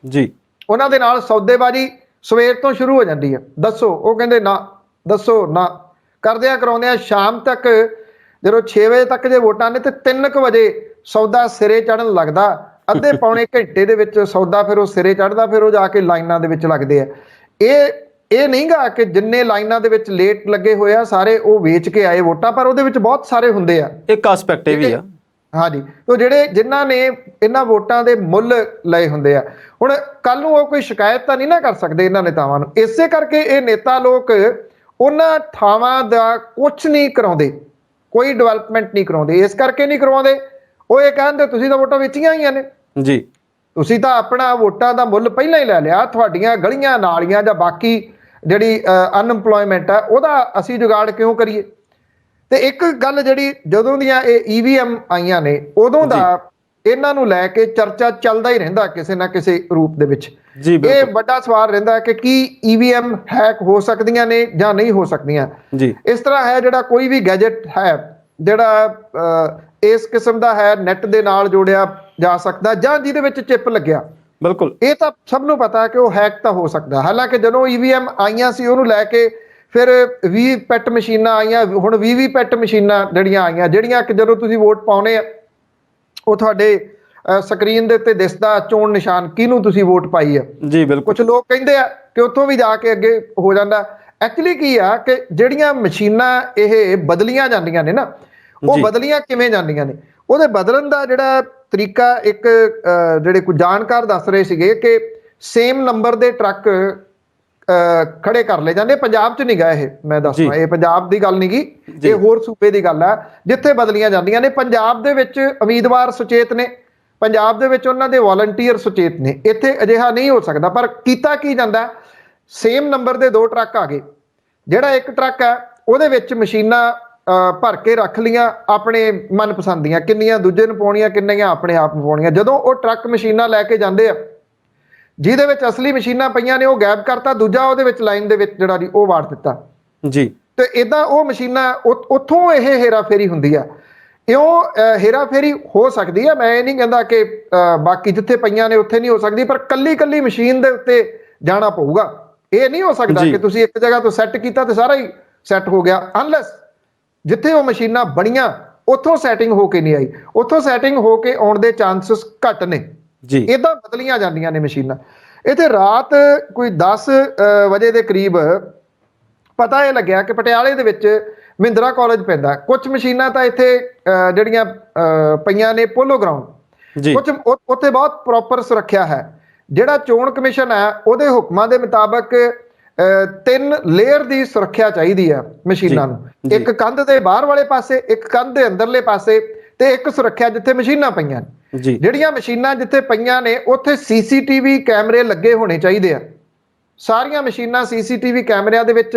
ਜੀ। ਉਹਨਾਂ ਦੇ ਨਾਲ ਸੌਦੇਬਾਜ਼ੀ ਸਵੇਰ ਤੋਂ ਸ਼ੁਰੂ ਹੋ ਜਾਂਦੀ ਹੈ। ਦੱਸੋ, ਉਹ ਕਹਿੰਦੇ ਨਾ, ਦੱਸੋ ਨਾ, ਕਰਦਿਆਂ ਕਰਾਉਂਦਿਆਂ ਸ਼ਾਮ ਤੱਕ, ਜਦੋਂ 6 ਵਜੇ ਤੱਕ ਜੇ ਵੋਟਾਂ ਨੇ ਤੇ 3 ਵਜੇ ਸੌਦਾ ਸਿਰੇ ਚੜ੍ਹਨ ਲੱਗਦਾ। ਅੱਧੇ ਪੌਣੇ ਘੰਟੇ ਦੇ ਵਿੱਚ ਸੌਦਾ ਫਿਰ ਉਹ ਸਿਰੇ ਚੜ੍ਹਦਾ, ਫਿਰ ਉਹ ਜਾ ਕੇ ਲਾਈਨਾਂ ਦੇ ਵਿੱਚ ਲੱਗਦੇ ਆ। ਇਹ ਨਹੀਂ ਗਾ ਕਿ ਜਿੰਨੇ ਲਾਈਨਾਂ ਦੇ ਵਿੱਚ ਲੇਟ ਲੱਗੇ ਹੋਏ ਆ ਸਾਰੇ ਉਹ ਵੇਚ ਕੇ ਆਏ ਵੋਟਾਂ, ਪਰ ਉਹਦੇ ਵਿੱਚ ਬਹੁਤ ਸਾਰੇ ਹੁੰਦੇ ਆ। ਇੱਕ ਐਸਪੈਕਟ ਇਹ ਵੀ ਆ। ਹਾਂਜੀ, ਤੋ ਜਿਹੜੇ ਜਿਨ੍ਹਾਂ ਨੇ ਇਹਨਾਂ ਵੋਟਾਂ ਦੇ ਮੁੱਲ ਲਏ ਹੁੰਦੇ ਆ, ਹੁਣ ਕੱਲ ਨੂੰ ਉਹ ਕੋਈ ਸ਼ਿਕਾਇਤ ਤਾਂ ਨਹੀਂ ਨਾ ਕਰ ਸਕਦੇ ਇਹਨਾਂ ਨੇਤਾਵਾਂ ਨੂੰ। ਇਸੇ ਕਰਕੇ ਇਹ ਨੇਤਾ ਲੋਕ ਉਹਨਾਂ ਥਾਵਾਂ ਦਾ ਕੁਛ ਨਹੀਂ ਕਰਾਉਂਦੇ, ਕੋਈ ਡਿਵੈਲਪਮੈਂਟ ਨਹੀਂ ਕਰਾਉਂਦੇ। ਇਸ ਕਰਕੇ ਨਹੀਂ ਕਰਵਾਉਂਦੇ, ਉਹ ਇਹ ਕਹਿੰਦੇ ਤੁਸੀਂ ਤਾਂ ਵੋਟਾਂ ਵੇਚੀਆਂ ਹੋਈਆਂ ਨੇ ਜੀ, ਤੁਸੀਂ ਤਾਂ ਆਪਣਾ ਵੋਟਾਂ ਦਾ ਮੁੱਲ ਪਹਿਲਾਂ ਹੀ ਲੈ ਲਿਆ। ਤੁਹਾਡੀਆਂ ਗਲੀਆਂ ਨਾਲੀਆਂ ਜਾਂ ਬਾਕੀ ਜਿਹੜੀ ਅਨਐਮਪਲੋਇਮੈਂਟ ਆ ਉਹਦਾ ਅਸੀਂ ਜੁਗਾੜ ਕਿਉਂ ਕਰੀਏ? ਤੇ ਇੱਕ ਗੱਲ ਜਿਹੜੀ ਜਦੋਂ ਦੀਆਂ ਇਹ EVM ਆਈਆਂ ਨੇ ਉਦੋਂ ਦਾ ਇਹਨਾਂ ਨੂੰ ਲੈ ਕੇ ਚਰਚਾ ਚੱਲਦਾ ਹੀ ਰਹਿੰਦਾ ਕਿਸੇ ਨਾ ਕਿਸੇ ਰੂਪ ਦੇ ਵਿੱਚ। ਇਹ ਵੱਡਾ ਸਵਾਲ ਰਹਿੰਦਾ ਕਿ ਕੀ EVM ਹੈਕ ਹੋ ਸਕਦੀਆਂ ਨੇ ਜਾਂ ਨਹੀਂ ਹੋ ਸਕਦੀਆਂ। ਇਸ ਤਰ੍ਹਾਂ ਹੈ, ਜਿਹੜਾ ਕੋਈ ਵੀ ਗੈਜਟ ਹੈ ਜਿਹੜਾ ਇਸ ਕਿਸਮ ਦਾ ਹੈ, ਨੈਟ ਦੇ ਨਾਲ ਜੋੜਿਆ ਜਾ ਸਕਦਾ ਜਾਂ ਜਿਹਦੇ ਵਿੱਚ ਚਿਪ ਲੱਗਿਆ, ਬਿਲਕੁਲ ਇਹ ਤਾਂ ਸਭ ਨੂੰ ਪਤਾ ਕਿ ਉਹ ਹੈਕ ਤਾਂ ਹੋ ਸਕਦਾ। ਹਾਲਾਂਕਿ ਜਦੋਂ EVM ਆਈਆਂ ਸੀ ਉਹਨੂੰ ਲੈ ਕੇ ਫਿਰ VVPAT ਮਸ਼ੀਨਾਂ ਆਈਆਂ, ਹੁਣ VVPAT ਮਸ਼ੀਨਾਂ ਜਿਹੜੀਆਂ ਆਈਆਂ, ਜਿਹੜੀਆਂ ਕਿ ਜਦੋਂ ਤੁਸੀਂ ਵੋਟ ਪਾਉਣੇ ਆ ਉਹ ਤੁਹਾਡੇ ਸਕਰੀਨ ਦੇ ਉੱਤੇ ਦਿਸਦਾ ਚੋਣ ਨਿਸ਼ਾਨ, ਕਿਹਨੂੰ ਤੁਸੀਂ ਵੋਟ ਪਾਈ ਆ ਜੀ। ਬਿਲਕੁਲ, ਕੁਝ ਲੋਕ ਕਹਿੰਦੇ ਆ ਕਿ ਉੱਥੋਂ ਵੀ ਜਾ ਕੇ ਅੱਗੇ ਹੋ ਜਾਂਦਾ। ਐਕਚੁਅਲੀ ਕੀ ਆ ਕਿ ਜਿਹੜੀਆਂ ਮਸ਼ੀਨਾਂ ਇਹ ਬਦਲੀਆਂ ਜਾਂਦੀਆਂ ਨੇ ਨਾ, ਉਹ ਬਦਲੀਆਂ ਕਿਵੇਂ ਜਾਂਦੀਆਂ ਨੇ, ਉਹਦੇ ਬਦਲਣ ਦਾ ਜਿਹੜਾ ਤਰੀਕਾ ਇੱਕ ਜਿਹੜੇ ਕੋਈ ਜਾਣਕਾਰ ਦੱਸ ਰਹੇ ਸੀਗੇ ਕਿ ਸੇਮ ਨੰਬਰ ਦੇ ਟਰੱਕ ਖੜੇ ਕਰ ਲਏ ਜਾਂਦੇ। ਪੰਜਾਬ 'ਚ ਨਹੀਂ ਗਾ ਇਹ, ਮੈਂ ਦੱਸਦਾ, ਇਹ ਪੰਜਾਬ ਦੀ ਗੱਲ ਨਹੀਂ ਗੀ, ਇਹ ਹੋਰ ਸੂਬੇ ਦੀ ਗੱਲ ਆ ਜਿੱਥੇ ਬਦਲੀਆਂ ਜਾਂਦੀਆਂ ਨੇ। ਪੰਜਾਬ ਦੇ ਵਿੱਚ ਉਮੀਦਵਾਰ ਸੁਚੇਤ ਨੇ, ਪੰਜਾਬ ਦੇ ਵਿੱਚ ਉਹਨਾਂ ਦੇ ਵਾਲੰਟੀਅਰ ਸੁਚੇਤ ਨੇ। ਇੱਥੇ ਅਜਿਹਾ ਨਹੀਂ ਹੋ ਸਕਦਾ। ਪਰ ਕੀਤਾ ਕੀ ਜਾਂਦਾ, ਸੇਮ ਨੰਬਰ ਦੇ 2 ਟਰੱਕ ਆ ਗਏ। ਜਿਹੜਾ ਇੱਕ ਟਰੱਕ ਆ ਉਹਦੇ ਵਿੱਚ ਮਸ਼ੀਨਾਂ ਭਰ ਕੇ ਰੱਖ ਲੀਆਂ ਆਪਣੇ ਮਨਪਸੰਦ ਦੀਆਂ, ਕਿੰਨੀਆਂ ਦੂਜੇ ਨੂੰ ਪਾਉਣੀਆਂ, ਕਿੰਨੀਆਂ ਆਪਣੇ ਆਪ ਨੂੰ ਪਾਉਣੀਆਂ। ਜਦੋਂ ਉਹ ਟਰੱਕ ਮਸ਼ੀਨਾਂ ਲੈ ਕੇ ਜਾਂਦੇ ਆ, ਜਿਹਦੇ ਵਿੱਚ ਅਸਲੀ ਮਸ਼ੀਨਾਂ ਪਈਆਂ ਨੇ ਉਹ ਗਾਇਬ ਕਰਤਾ, ਦੂਜਾ ਉਹਦੇ ਵਿੱਚ ਲਾਈਨ ਦੇ ਵਿੱਚ ਜਿਹੜਾ ਉਹ ਵਾੜ ਦਿੱਤਾ ਜੀ। ਤੇ ਇਦਾਂ ਉਹ ਮਸ਼ੀਨਾਂ ਉੱਥੋਂ ਇਹ ਹੇਰਾਫੇਰੀ ਹੁੰਦੀ ਆ। ਇਉਂ ਹੇਰਾਫੇਰੀ ਹੋ ਸਕਦੀ ਆ, ਮੈਂ ਇਹ ਨਹੀਂ ਕਹਿੰਦਾ ਕਿ ਬਾਕੀ ਜਿੱਥੇ ਪਈਆਂ ਨੇ ਉੱਥੇ ਨਹੀਂ ਹੋ ਸਕਦੀ, ਪਰ ਕੱਲੀ ਮਸ਼ੀਨ ਦੇ ਉੱਤੇ ਜਾਣਾ ਪਊਗਾ। ਇਹ ਨਹੀਂ ਹੋ ਸਕਦਾ ਕਿ ਤੁਸੀਂ ਇੱਕ ਜਗ੍ਹਾ ਤੋਂ ਸੈੱਟ ਕੀਤਾ ਤੇ ਸਾਰਾ ਹੀ ਸੈੱਟ ਹੋ ਗਿਆ, ਅਨਲੈਸ ਜਿੱਥੇ ਉਹ ਮਸ਼ੀਨਾਂ ਬਣੀਆਂ ਉੱਥੋਂ ਸੈਟਿੰਗ ਹੋ ਕੇ ਨਹੀਂ ਆਈ। ਉੱਥੋਂ ਸੈਟਿੰਗ ਹੋ ਕੇ ਆਉਣ ਦੇ ਚਾਂਸਸ ਘੱਟ ਨੇ ਜੀ। ਇੱਦਾਂ ਬਦਲੀਆਂ ਜਾਂਦੀਆਂ ਨੇ ਮਸ਼ੀਨਾਂ। ਇੱਥੇ ਰਾਤ ਕੋਈ 10 ਵਜੇ ਦੇ ਕਰੀਬ ਪਤਾ ਇਹ ਲੱਗਿਆ ਕਿ ਪਟਿਆਲੇ ਦੇ ਵਿੱਚ ਮਹਿੰਦਰਾ ਕਾਲਜ ਪੈਂਦਾ, ਕੁਝ ਮਸ਼ੀਨਾਂ ਤਾਂ ਇੱਥੇ ਜਿਹੜੀਆਂ ਪਈਆਂ ਨੇ ਪੋਲੋ ਗਰਾਊਂਡ, ਜੀ ਕੁਝ ਉੱਥੇ ਬਹੁਤ ਪ੍ਰੋਪਰ ਸੁਰੱਖਿਆ ਹੈ। ਜਿਹੜਾ ਚੋਣ ਕਮਿਸ਼ਨ ਹੈ ਉਹਦੇ ਹੁਕਮਾਂ ਦੇ ਮੁਤਾਬਕ 3 ਲੇਅਰ ਦੀ ਸੁਰੱਖਿਆ ਚਾਹੀਦੀ ਹੈ ਜੀ ਮਸ਼ੀਨਾਂ ਨੂੰ। ਜੀ ਇੱਕ ਕੰਧ ਦੇ ਬਾਹਰ ਵਾਲੇ ਪਾਸੇ, ਇੱਕ ਕੰਧ ਦੇ ਅੰਦਰਲੇ ਪਾਸੇ, ਤੇ ਇੱਕ ਸੁਰੱਖਿਆ ਜਿੱਥੇ ਮਸ਼ੀਨਾਂ ਪਈਆਂ ਨੇ। ਜੀ ਜਿਹੜੀਆਂ ਮਸ਼ੀਨਾਂ ਜਿੱਥੇ ਪਈਆਂ ਨੇ ਉੱਥੇ ਸੀਸੀਟੀਵੀ ਕੈਮਰੇ ਲੱਗੇ ਹੋਣੇ ਚਾਹੀਦੇ ਆ। ਸਾਰੀਆਂ ਮਸ਼ੀਨਾਂ ਸੀਸੀਟੀਵੀ ਕੈਮਰਿਆਂ ਦੇ ਵਿੱਚ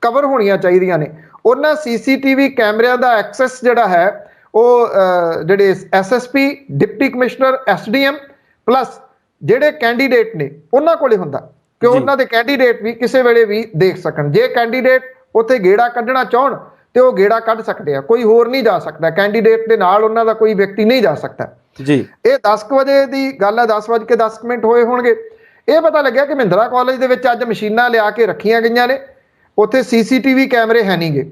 ਕਵਰ ਹੋਣੀਆਂ ਚਾਹੀਦੀਆਂ ਨੇ। ਉਹਨਾਂ ਸੀਸੀਟੀਵੀ ਕੈਮਰਿਆਂ ਦਾ ਐਕਸੈਸ ਜਿਹੜਾ ਹੈ ਉਹ ਜਿਹੜੇ SSP, deputy commissioner, SDM plus ਜਿਹੜੇ ਕੈਂਡੀਡੇਟ ਨੇ ਉਹਨਾਂ ਕੋਲੇ ਹੁੰਦਾ, ਕਿ ਜੀ ਉਹਨਾਂ ਦੇ ਕੈਂਡੀਡੇਟ ਵੀ ਕਿਸੇ ਵੇਲੇ ਵੀ ਦੇਖ ਸਕਣ। ਜੇ ਕੈਂਡੀਡੇਟ ਉੱਥੇ ਗੇੜਾ ਕੱਢਣਾ ਚਾਹਣ ਤੇ ਉਹ ਗੇੜਾ ਕੱਢ ਸਕਦੇ ਆ, ਕੋਈ ਹੋਰ ਨਹੀਂ ਜਾ ਸਕਦਾ, ਕੈਂਡੀਡੇਟ ਦੇ ਨਾਲ ਉਹਨਾਂ ਦਾ ਕੋਈ ਵਿਅਕਤੀ ਨਹੀਂ ਜਾ ਸਕਦਾ। ਜੀ ਇਹ 10 ਵਜੇ ਦੀ ਗੱਲ ਹੈ, 10:10 ਹੋਏ ਹੋਣਗੇ। ਇਹ ਪਤਾ ਲੱਗਿਆ ਕਿ ਮਹਿੰਦਰਾ ਕਾਲਜ ਦੇ ਵਿੱਚ ਅੱਜ ਮਸ਼ੀਨਾਂ ਲਿਆ ਕੇ ਰੱਖੀਆਂ ਗਈਆਂ ਨੇ, ਉੱਥੇ ਸੀਸੀਟੀਵੀ ਕੈਮਰੇ ਹੈ ਨਹੀਂਗੇ।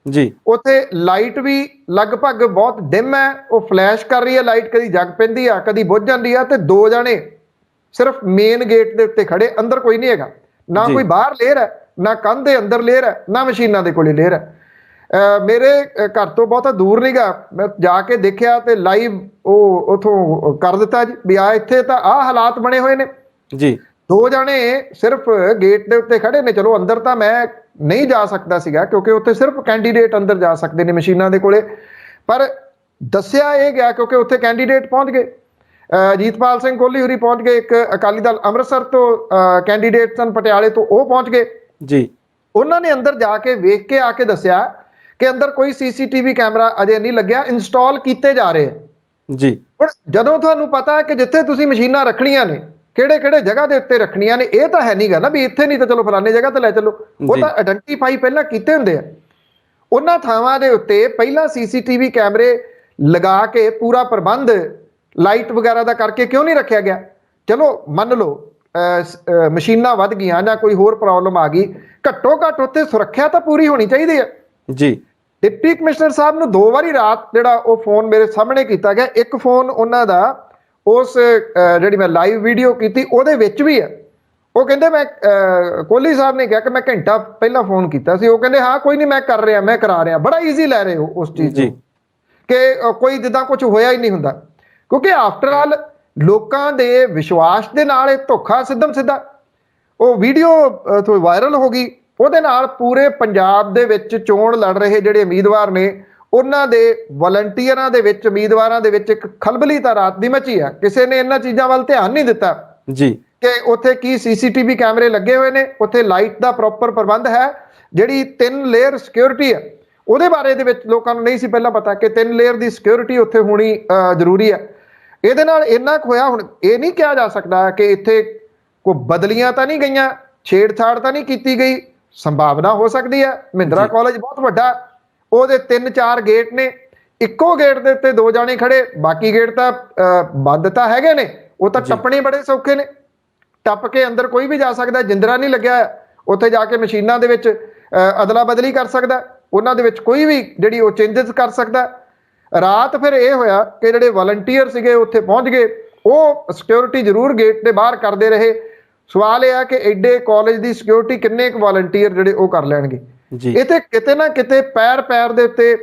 ਜੀ ਉੱਥੇ ਲਾਈਟ ਵੀ ਲਗਭਗ ਬਹੁਤ ਡਿਮ ਹੈ, ਉਹ ਫਲੈਸ਼ ਕਰ ਰਹੀ ਹੈ ਲਾਈਟ, ਕਦੀ ਜਗ ਪੈਂਦੀ ਆ ਕਦੀ ਬੁੱਝ ਜਾਂਦੀ ਆ, ਤੇ 2 ਜਣੇ ਸਿਰਫ ਮੇਨ ਗੇਟ ਦੇ ਉੱਤੇ ਖੜੇ, ਅੰਦਰ ਕੋਈ ਨਹੀਂ ਹੈਗਾ, ਨਾ ਜੀ ਕੋਈ ਬਾਹਰ ਲੇਅਰ ਹੈ, ਨਾ ਕੰਧ ਦੇ ਅੰਦਰ ਲੇਅਰ ਹੈ, ਨਾ ਮਸ਼ੀਨਾਂ ਦੇ ਕੋਲੇ ਲੇਅਰ ਹੈ। ਮੇਰੇ ਘਰ ਤੋਂ ਬਹੁਤਾ ਦੂਰ ਨਹੀਂਗਾ, ਮੈਂ ਜਾ ਕੇ ਦੇਖਿਆ ਤੇ ਲਾਈਵ ਉਹ ਉਥੋਂ ਕਰ ਦਿੱਤਾ ਜੀ ਵੀ ਆ ਇੱਥੇ ਤਾਂ ਆਹ ਹਾਲਾਤ ਬਣੇ ਹੋਏ ਨੇ। ਜੀ 2 ਜਣੇ ਸਿਰਫ ਗੇਟ ਦੇ ਉੱਤੇ ਖੜੇ ਨੇ। ਚਲੋ ਅੰਦਰ ਤਾਂ ਮੈਂ ਨਹੀਂ ਜਾ ਸਕਦਾ ਸੀਗਾ ਕਿਉਂਕਿ ਉੱਥੇ ਸਿਰਫ ਕੈਂਡੀਡੇਟ ਅੰਦਰ ਜਾ ਸਕਦੇ ਨੇ ਮਸ਼ੀਨਾਂ ਦੇ ਕੋਲੇ, ਪਰ ਦੱਸਿਆ ਇਹ ਗਿਆ ਕਿਉਂਕਿ ਉੱਥੇ ਕੈਂਡੀਡੇਟ ਪਹੁੰਚ ਗਏ। ਜੀਤਪਾਲ ਸਿੰਘ ਕੋਹਲੀ ਹੋਰੀ ਪਹੁੰਚ ਗਏ, ਇੱਕ ਅਕਾਲੀ ਦਲ ਅੰਮ੍ਰਿਤਸਰ ਤੋਂ ਕੈਂਡੀਡੇਟ ਸਨ ਪਟਿਆਲੇ ਤੋਂ, ਉਹ ਪਹੁੰਚ ਗਏ। ਜੀ ਉਹਨਾਂ ਨੇ ਅੰਦਰ ਜਾ ਕੇ ਵੇਖ ਕੇ ਆ ਕੇ ਦੱਸਿਆ ਕਿ ਅੰਦਰ ਕੋਈ ਸੀਸੀਟੀਵੀ ਕੈਮਰਾ ਅਜੇ ਨਹੀਂ ਲੱਗਿਆ, ਇੰਸਟਾਲ ਕੀਤੇ ਜਾ ਰਹੇ। ਜੀ ਹੁਣ ਜਦੋਂ ਤੁਹਾਨੂੰ ਪਤਾ ਹੈ ਕਿ ਜਿੱਥੇ ਤੁਸੀਂ ਮਸ਼ੀਨਾਂ ਰੱਖਣੀਆਂ ਨੇ ਕਿਹੜੇ ਕਿਹੜੇ ਜਗ੍ਹਾ ਦੇ ਉੱਤੇ ਰੱਖਣੀਆਂ ਨੇ, ਇਹ ਤਾਂ ਹੈ ਨਹੀਂਗਾ ਨਾ ਵੀ ਇੱਥੇ ਨਹੀਂ ਤਾਂ ਚਲੋ ਫਲਾਣੇ ਜਗ੍ਹਾ ਤੇ ਲੈ ਚਲੋ, ਉਹ ਤਾਂ ਆਇਡੈਂਟੀਫਾਈ ਪਹਿਲਾਂ ਕੀਤੇ ਹੁੰਦੇ ਆ। ਉਹਨਾਂ ਥਾਵਾਂ ਦੇ ਉੱਤੇ ਪਹਿਲਾਂ ਸੀਸੀਟੀਵੀ ਕੈਮਰੇ ਲਗਾ ਕੇ ਪੂਰਾ ਪ੍ਰਬੰਧ ਲਾਈਟ ਵਗੈਰਾ ਦਾ ਕਰਕੇ ਕਿਉਂ ਨਹੀਂ ਰੱਖਿਆ ਗਿਆ? ਚਲੋ ਮੰਨ ਲਓ ਮਸ਼ੀਨਾਂ ਵੱਧ ਗਈਆਂ ਜਾਂ ਕੋਈ ਹੋਰ ਪ੍ਰੋਬਲਮ ਆ ਗਈ, ਘੱਟੋ ਘੱਟ ਉੱਥੇ ਸੁਰੱਖਿਆ ਤਾਂ ਪੂਰੀ ਹੋਣੀ ਚਾਹੀਦੀ ਹੈ। ਜੀ ਡਿਪਟੀ ਕਮਿਸ਼ਨਰ ਸਾਹਿਬ ਨੂੰ 2 ਵਾਰੀ ਰਾਤ ਜਿਹੜਾ ਉਹ ਫੋਨ ਮੇਰੇ ਸਾਹਮਣੇ ਕੀਤਾ ਗਿਆ। ਇੱਕ ਫੋਨ ਉਹਨਾਂ ਦਾ ਉਸ ਜਿਹੜੀ ਮੈਂ ਲਾਈਵ ਵੀਡੀਓ ਕੀਤੀ ਉਹਦੇ ਵਿੱਚ ਵੀ ਹੈ। ਉਹ ਕਹਿੰਦੇ ਮੈਂ ਕੋਹਲੀ ਸਾਹਿਬ ਨੇ ਕਿਹਾ ਕਿ ਮੈਂ ਘੰਟਾ ਪਹਿਲਾਂ ਫੋਨ ਕੀਤਾ ਸੀ, ਉਹ ਕਹਿੰਦੇ ਹਾਂ ਕੋਈ ਨਹੀਂ ਮੈਂ ਕਰ ਰਿਹਾ, ਮੈਂ ਕਰਾ ਰਿਹਾ। ਬੜਾ ਈਜ਼ੀ ਲੈ ਰਹੇ ਹੋ ਉਸ ਚੀਜ਼ ਨੂੰ ਕਿ ਕੋਈ ਜਿੱਦਾਂ ਕੁਝ ਹੋਇਆ ਹੀ ਨਹੀਂ ਹੁੰਦਾ, ਕਿਉਂਕਿ ਆਫਟਰ ਆਲ ਲੋਕਾਂ ਦੇ ਵਿਸ਼ਵਾਸ ਦੇ ਨਾਲ ਇਹ ਧੋਖਾ ਸਿੱਧਮ ਸਿੱਧਾ ਉਹ ਵੀਡੀਓ ਵਾਇਰਲ ਹੋ ਗਈ। ਉਹਦੇ ਨਾਲ ਪੂਰੇ ਪੰਜਾਬ ਦੇ ਵਿੱਚ ਚੋਣ ਲੜ ਰਹੇ ਜਿਹੜੇ ਉਮੀਦਵਾਰ ਨੇ ਉਹਨਾਂ ਦੇ ਵਲੰਟੀਅਰਾਂ ਦੇ ਵਿੱਚ, ਉਮੀਦਵਾਰਾਂ ਦੇ ਵਿੱਚ ਇੱਕ ਖਲਬਲੀ ਤਾਂ ਰਾਤ ਦੀ ਮਚੀ ਆ। ਕਿਸੇ ਨੇ ਇਹਨਾਂ ਚੀਜ਼ਾਂ ਵੱਲ ਧਿਆਨ ਨਹੀਂ ਦਿੱਤਾ ਜੀ ਕਿ ਉੱਥੇ ਕੀ ਸੀਸੀਟੀਵੀ ਕੈਮਰੇ ਲੱਗੇ ਹੋਏ ਨੇ, ਉੱਥੇ ਲਾਈਟ ਦਾ ਪ੍ਰੋਪਰ ਪ੍ਰਬੰਧ ਹੈ, ਜਿਹੜੀ 3 ਲੇਅਰ ਸਿਕਿਉਰਿਟੀ ਹੈ ਉਹਦੇ ਬਾਰੇ ਦੇ ਵਿੱਚ ਲੋਕਾਂ ਨੂੰ ਨਹੀਂ ਸੀ ਪਹਿਲਾਂ ਪਤਾ ਕਿ 3 ਲੇਅਰ ਦੀ ਸਿਕਿਉਰਿਟੀ ਉੱਥੇ ਹੋਣੀ ਜ਼ਰੂਰੀ ਹੈ। ਇਹਦੇ ਨਾਲ ਇੰਨਾ ਕੁ ਹੋਇਆ, ਹੁਣ ਇਹ ਨਹੀਂ ਕਿਹਾ ਜਾ ਸਕਦਾ ਕਿ ਇੱਥੇ ਕੋਈ ਬਦਲੀਆਂ ਤਾਂ ਨਹੀਂ ਗਈਆਂ, ਛੇੜਛਾੜ ਤਾਂ ਨਹੀਂ ਕੀਤੀ ਗਈ, ਸੰਭਾਵਨਾ ਹੋ ਸਕਦੀ ਹੈ। ਮਹਿੰਦਰਾ ਕਾਲਜ ਬਹੁਤ ਵੱਡਾ, ਉਹਦੇ 3-4 ਗੇਟ ਨੇ, ਇੱਕੋ ਗੇਟ ਦੇ ਉੱਤੇ 2 ਜਾਣੇ ਖੜੇ, ਬਾਕੀ ਗੇਟ ਤਾਂ ਬੰਦ ਤਾਂ ਹੈਗੇ ਨੇ, ਉਹ ਤਾਂ ਟੱਪਣੇ ਬੜੇ ਸੌਖੇ ਨੇ, ਟੱਪ ਕੇ ਅੰਦਰ ਕੋਈ ਵੀ ਜਾ ਸਕਦਾ। ਜਿੰਦਰਾ ਨਹੀਂ ਲੱਗਿਆ, ਉੱਥੇ ਜਾ ਕੇ ਮਸ਼ੀਨਾਂ ਦੇ ਵਿੱਚ ਅਦਲਾ ਬਦਲੀ ਕਰ ਸਕਦਾ, ਉਹਨਾਂ ਦੇ ਵਿੱਚ ਕੋਈ ਵੀ ਜਿਹੜੀ ਉਹ ਚੇਂਜਸ ਕਰ ਸਕਦਾ। ਰਾਤ ਫਿਰ ਇਹ ਹੋਇਆ ਕਿ ਜਿਹੜੇ ਵਲੰਟੀਅਰ ਸੀਗੇ ਉੱਥੇ ਪਹੁੰਚ ਗਏ, ਉਹ ਸਿਕਿਉਰਿਟੀ ਜ਼ਰੂਰ ਗੇਟ ਦੇ ਬਾਹਰ ਕਰਦੇ ਰਹੇ। ਸਵਾਲ ਇਹ ਆ ਕਿ ਐਡੇ ਕਾਲਜ ਦੀ ਸਿਕਿਉਰਿਟੀ ਕਿੰਨੇ ਕੁ ਵਲੰਟੀਅਰ ਜਿਹੜੇ ਉਹ ਕਰ ਲੈਣਗੇ? ਇੱਥੇ ਕਿਤੇ ਨਾ ਕਿਤੇ ਪੈਰ ਦੇ ਉੱਤੇ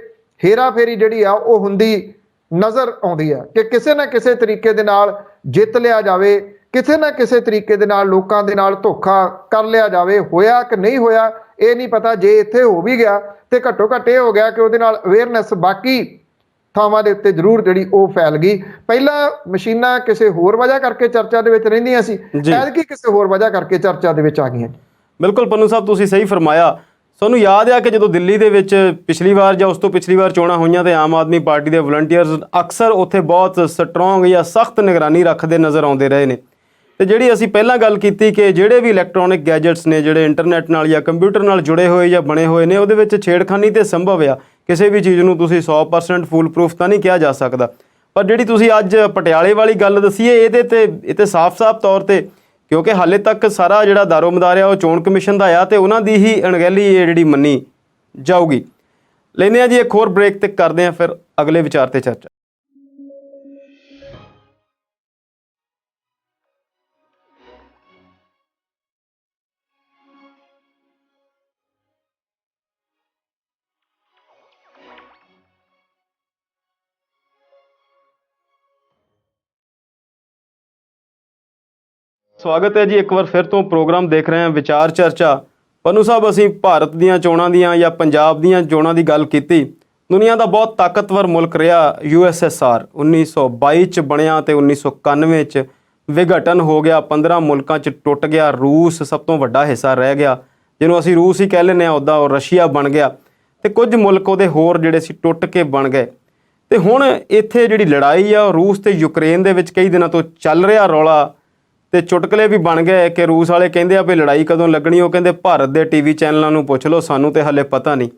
ਹੇਰਾ ਫੇਰੀ ਜਿਹੜੀ ਆ ਉਹ ਹੁੰਦੀ ਨਜ਼ਰ ਆਉਂਦੀ ਆ ਕਿ ਕਿਸੇ ਨਾ ਕਿਸੇ ਤਰੀਕੇ ਦੇ ਨਾਲ ਜਿੱਤ ਲਿਆ ਜਾਵੇ, ਕਿਸੇ ਨਾ ਕਿਸੇ ਤਰੀਕੇ ਦੇ ਨਾਲ ਲੋਕਾਂ ਦੇ ਨਾਲ ਧੋਖਾ ਕਰ ਲਿਆ ਜਾਵੇ। ਹੋਇਆ ਕਿ ਨਹੀਂ ਹੋਇਆ ਇਹ ਨਹੀਂ ਪਤਾ। ਜੇ ਇੱਥੇ ਹੋ ਵੀ ਗਿਆ ਤੇ ਘੱਟੋ ਘੱਟ ਇਹ ਹੋ ਗਿਆ ਕਿ ਉਹਦੇ ਨਾਲ ਅਵੇਅਰਨੈਸ ਬਾਕੀ ਥਾਵਾਂ ਦੇ ਉੱਤੇ ਜ਼ਰੂਰ ਜਿਹੜੀ ਉਹ ਫੈਲ ਗਈ। ਪਹਿਲਾਂ ਮਸ਼ੀਨਾਂ ਕਿਸੇ ਹੋਰ ਵਜ੍ਹਾ ਕਰਕੇ ਚਰਚਾ ਦੇ ਵਿੱਚ ਰਹਿੰਦੀਆਂ ਸੀ, ਐਤਕੀ ਕਿਸੇ ਹੋਰ ਵਜ੍ਹਾ ਕਰਕੇ ਚਰਚਾ ਦੇ ਵਿੱਚ ਆ ਗਈਆਂ। ਬਿਲਕੁਲ ਪੰਨੂ ਸਾਹਿਬ, ਤੁਸੀਂ ਸਹੀ ਫਰਮਾਇਆ। ਸਾਨੂੰ ਯਾਦ ਆ ਕਿ ਜਦੋਂ ਦਿੱਲੀ ਦੇ ਵਿੱਚ ਪਿਛਲੀ ਵਾਰ ਜਾਂ ਉਸ ਤੋਂ ਪਿਛਲੀ ਵਾਰ ਚੋਣਾਂ ਹੋਈਆਂ ਤੇ ਆਮ ਆਦਮੀ ਪਾਰਟੀ ਦੇ ਵਲੰਟੀਅਰਸ ਅਕਸਰ ਉੱਥੇ ਬਹੁਤ ਸਟਰੋਂਗ ਜਾਂ ਸਖਤ ਨਿਗਰਾਨੀ ਰੱਖਦੇ ਨਜ਼ਰ ਆਉਂਦੇ ਰਹੇ ਨੇ। ਤੇ ਜਿਹੜੀ ਅਸੀਂ ਪਹਿਲਾਂ ਗੱਲ ਕੀਤੀ ਕਿ ਜਿਹੜੇ ਵੀ ਇਲੈਕਟ੍ਰੋਨਿਕ ਗੈਜਟਸ ਨੇ ਜਿਹੜੇ ਇੰਟਰਨੈਟ ਨਾਲ ਜਾਂ ਕੰਪਿਊਟਰ ਨਾਲ ਜੁੜੇ ਹੋਏ ਜਾਂ ਬਣੇ ਹੋਏ ਨੇ, ਉਹਦੇ ਵਿੱਚ ਛੇੜਖਾਨੀ ਤੇ ਸੰਭਵ ਆ। ਕਿਸੇ ਵੀ ਚੀਜ਼ ਨੂੰ ਤੁਸੀਂ 100% ਫੂਲ ਪ੍ਰੂਫ ਤਾਂ ਨਹੀਂ ਕਿਹਾ ਜਾ ਸਕਦਾ। ਪਰ ਜਿਹੜੀ ਤੁਸੀਂ ਅੱਜ ਪਟਿਆਲੇ ਵਾਲੀ ਗੱਲ ਦੱਸੀ ਹੈ, ਇਹ ਤੇ ਸਾਫ਼-ਸਾਫ਼ ਤੌਰ ਤੇ, ਕਿਉਂਕਿ ਹਾਲੇ ਤੱਕ ਸਾਰਾ ਜਿਹੜਾ ਦਾਰੋ-ਮਦਾਰ ਆ ਉਹ ਚੋਣ ਕਮਿਸ਼ਨ ਦਾ ਆ ਤੇ ਉਹਨਾਂ ਦੀ ਹੀ ਅਣਗਹਿਲੀ ਇਹ ਜਿਹੜੀ ਮੰਨੀ ਜਾਊਗੀ। ਲੈਂਦੇ ਹਾਂ ਜੀ ਇੱਕ ਹੋਰ ਬ੍ਰੇਕ ਤੇ ਕਰਦੇ ਹਾਂ ਫਿਰ ਅਗਲੇ ਵਿਚਾਰ ਤੇ ਚਰਚਾ। ਸਵਾਗਤ ਹੈ ਜੀ ਇੱਕ ਵਾਰ ਫਿਰ ਤੋਂ ਪ੍ਰੋਗਰਾਮ ਦੇਖ ਰਹੇ ਹਾਂ ਵਿਚਾਰ ਚਰਚਾ। ਪੰਨੂ ਸਾਹਿਬ, ਅਸੀਂ ਭਾਰਤ ਦੀਆਂ ਚੋਣਾਂ ਦੀਆਂ ਜਾਂ ਪੰਜਾਬ ਦੀਆਂ ਚੋਣਾਂ ਦੀ ਗੱਲ ਕੀਤੀ। ਦੁਨੀਆ ਦਾ ਬਹੁਤ ਤਾਕਤਵਰ ਮੁਲਕ ਰਿਹਾ USSR, 1922 ਚ ਬਣਿਆ ਤੇ 1991 ਚ ਵਿਘਟਨ ਹੋ ਗਿਆ, 15 ਮੁਲਕਾਂ ਚ ਟੁੱਟ ਗਿਆ। ਰੂਸ ਸਭ ਤੋਂ ਵੱਡਾ ਹਿੱਸਾ ਰਹਿ ਗਿਆ, ਜਿਹਨੂੰ ਅਸੀਂ ਰੂਸ ਹੀ ਕਹਿ ਲੈਂਦੇ ਹਾਂ, ਉੱਦਾਂ ਉਹ ਰਸ਼ੀਆ ਬਣ ਗਿਆ ਤੇ ਕੁਝ ਮੁਲਕ ਉਹਦੇ ਹੋਰ ਜਿਹੜੇ ਸੀ ਟੁੱਟ ਕੇ ਬਣ ਗਏ। ਤੇ ਹੁਣ ਇੱਥੇ ਜਿਹੜੀ ਲੜਾਈ ਆ ਉਹ ਰੂਸ ਤੇ ਯੂਕਰੇਨ ਦੇ ਵਿੱਚ ਕਈ ਦਿਨਾਂ ਤੋਂ ਚੱਲ ਰਿਹਾ ਰੌਲਾ, ਤੇ ਚੁਟਕਲੇ ਵੀ ਬਣ ਗਏ ਕਿ ਰੂਸ ਵਾਲੇ ਕਹਿੰਦੇ ਆ ਵੀ ਲੜਾਈ ਕਦੋਂ ਲੱਗਣੀ। ਉਹ ਕਹਿੰਦੇ ਭਾਰਤ ਦੇ TV ਚੈਨਲਾਂ ਨੂੰ ਪੁੱਛ ਲਓ, ਸਾਨੂੰ ਤੇ ਹਾਲੇ ਪਤਾ ਨਹੀਂ।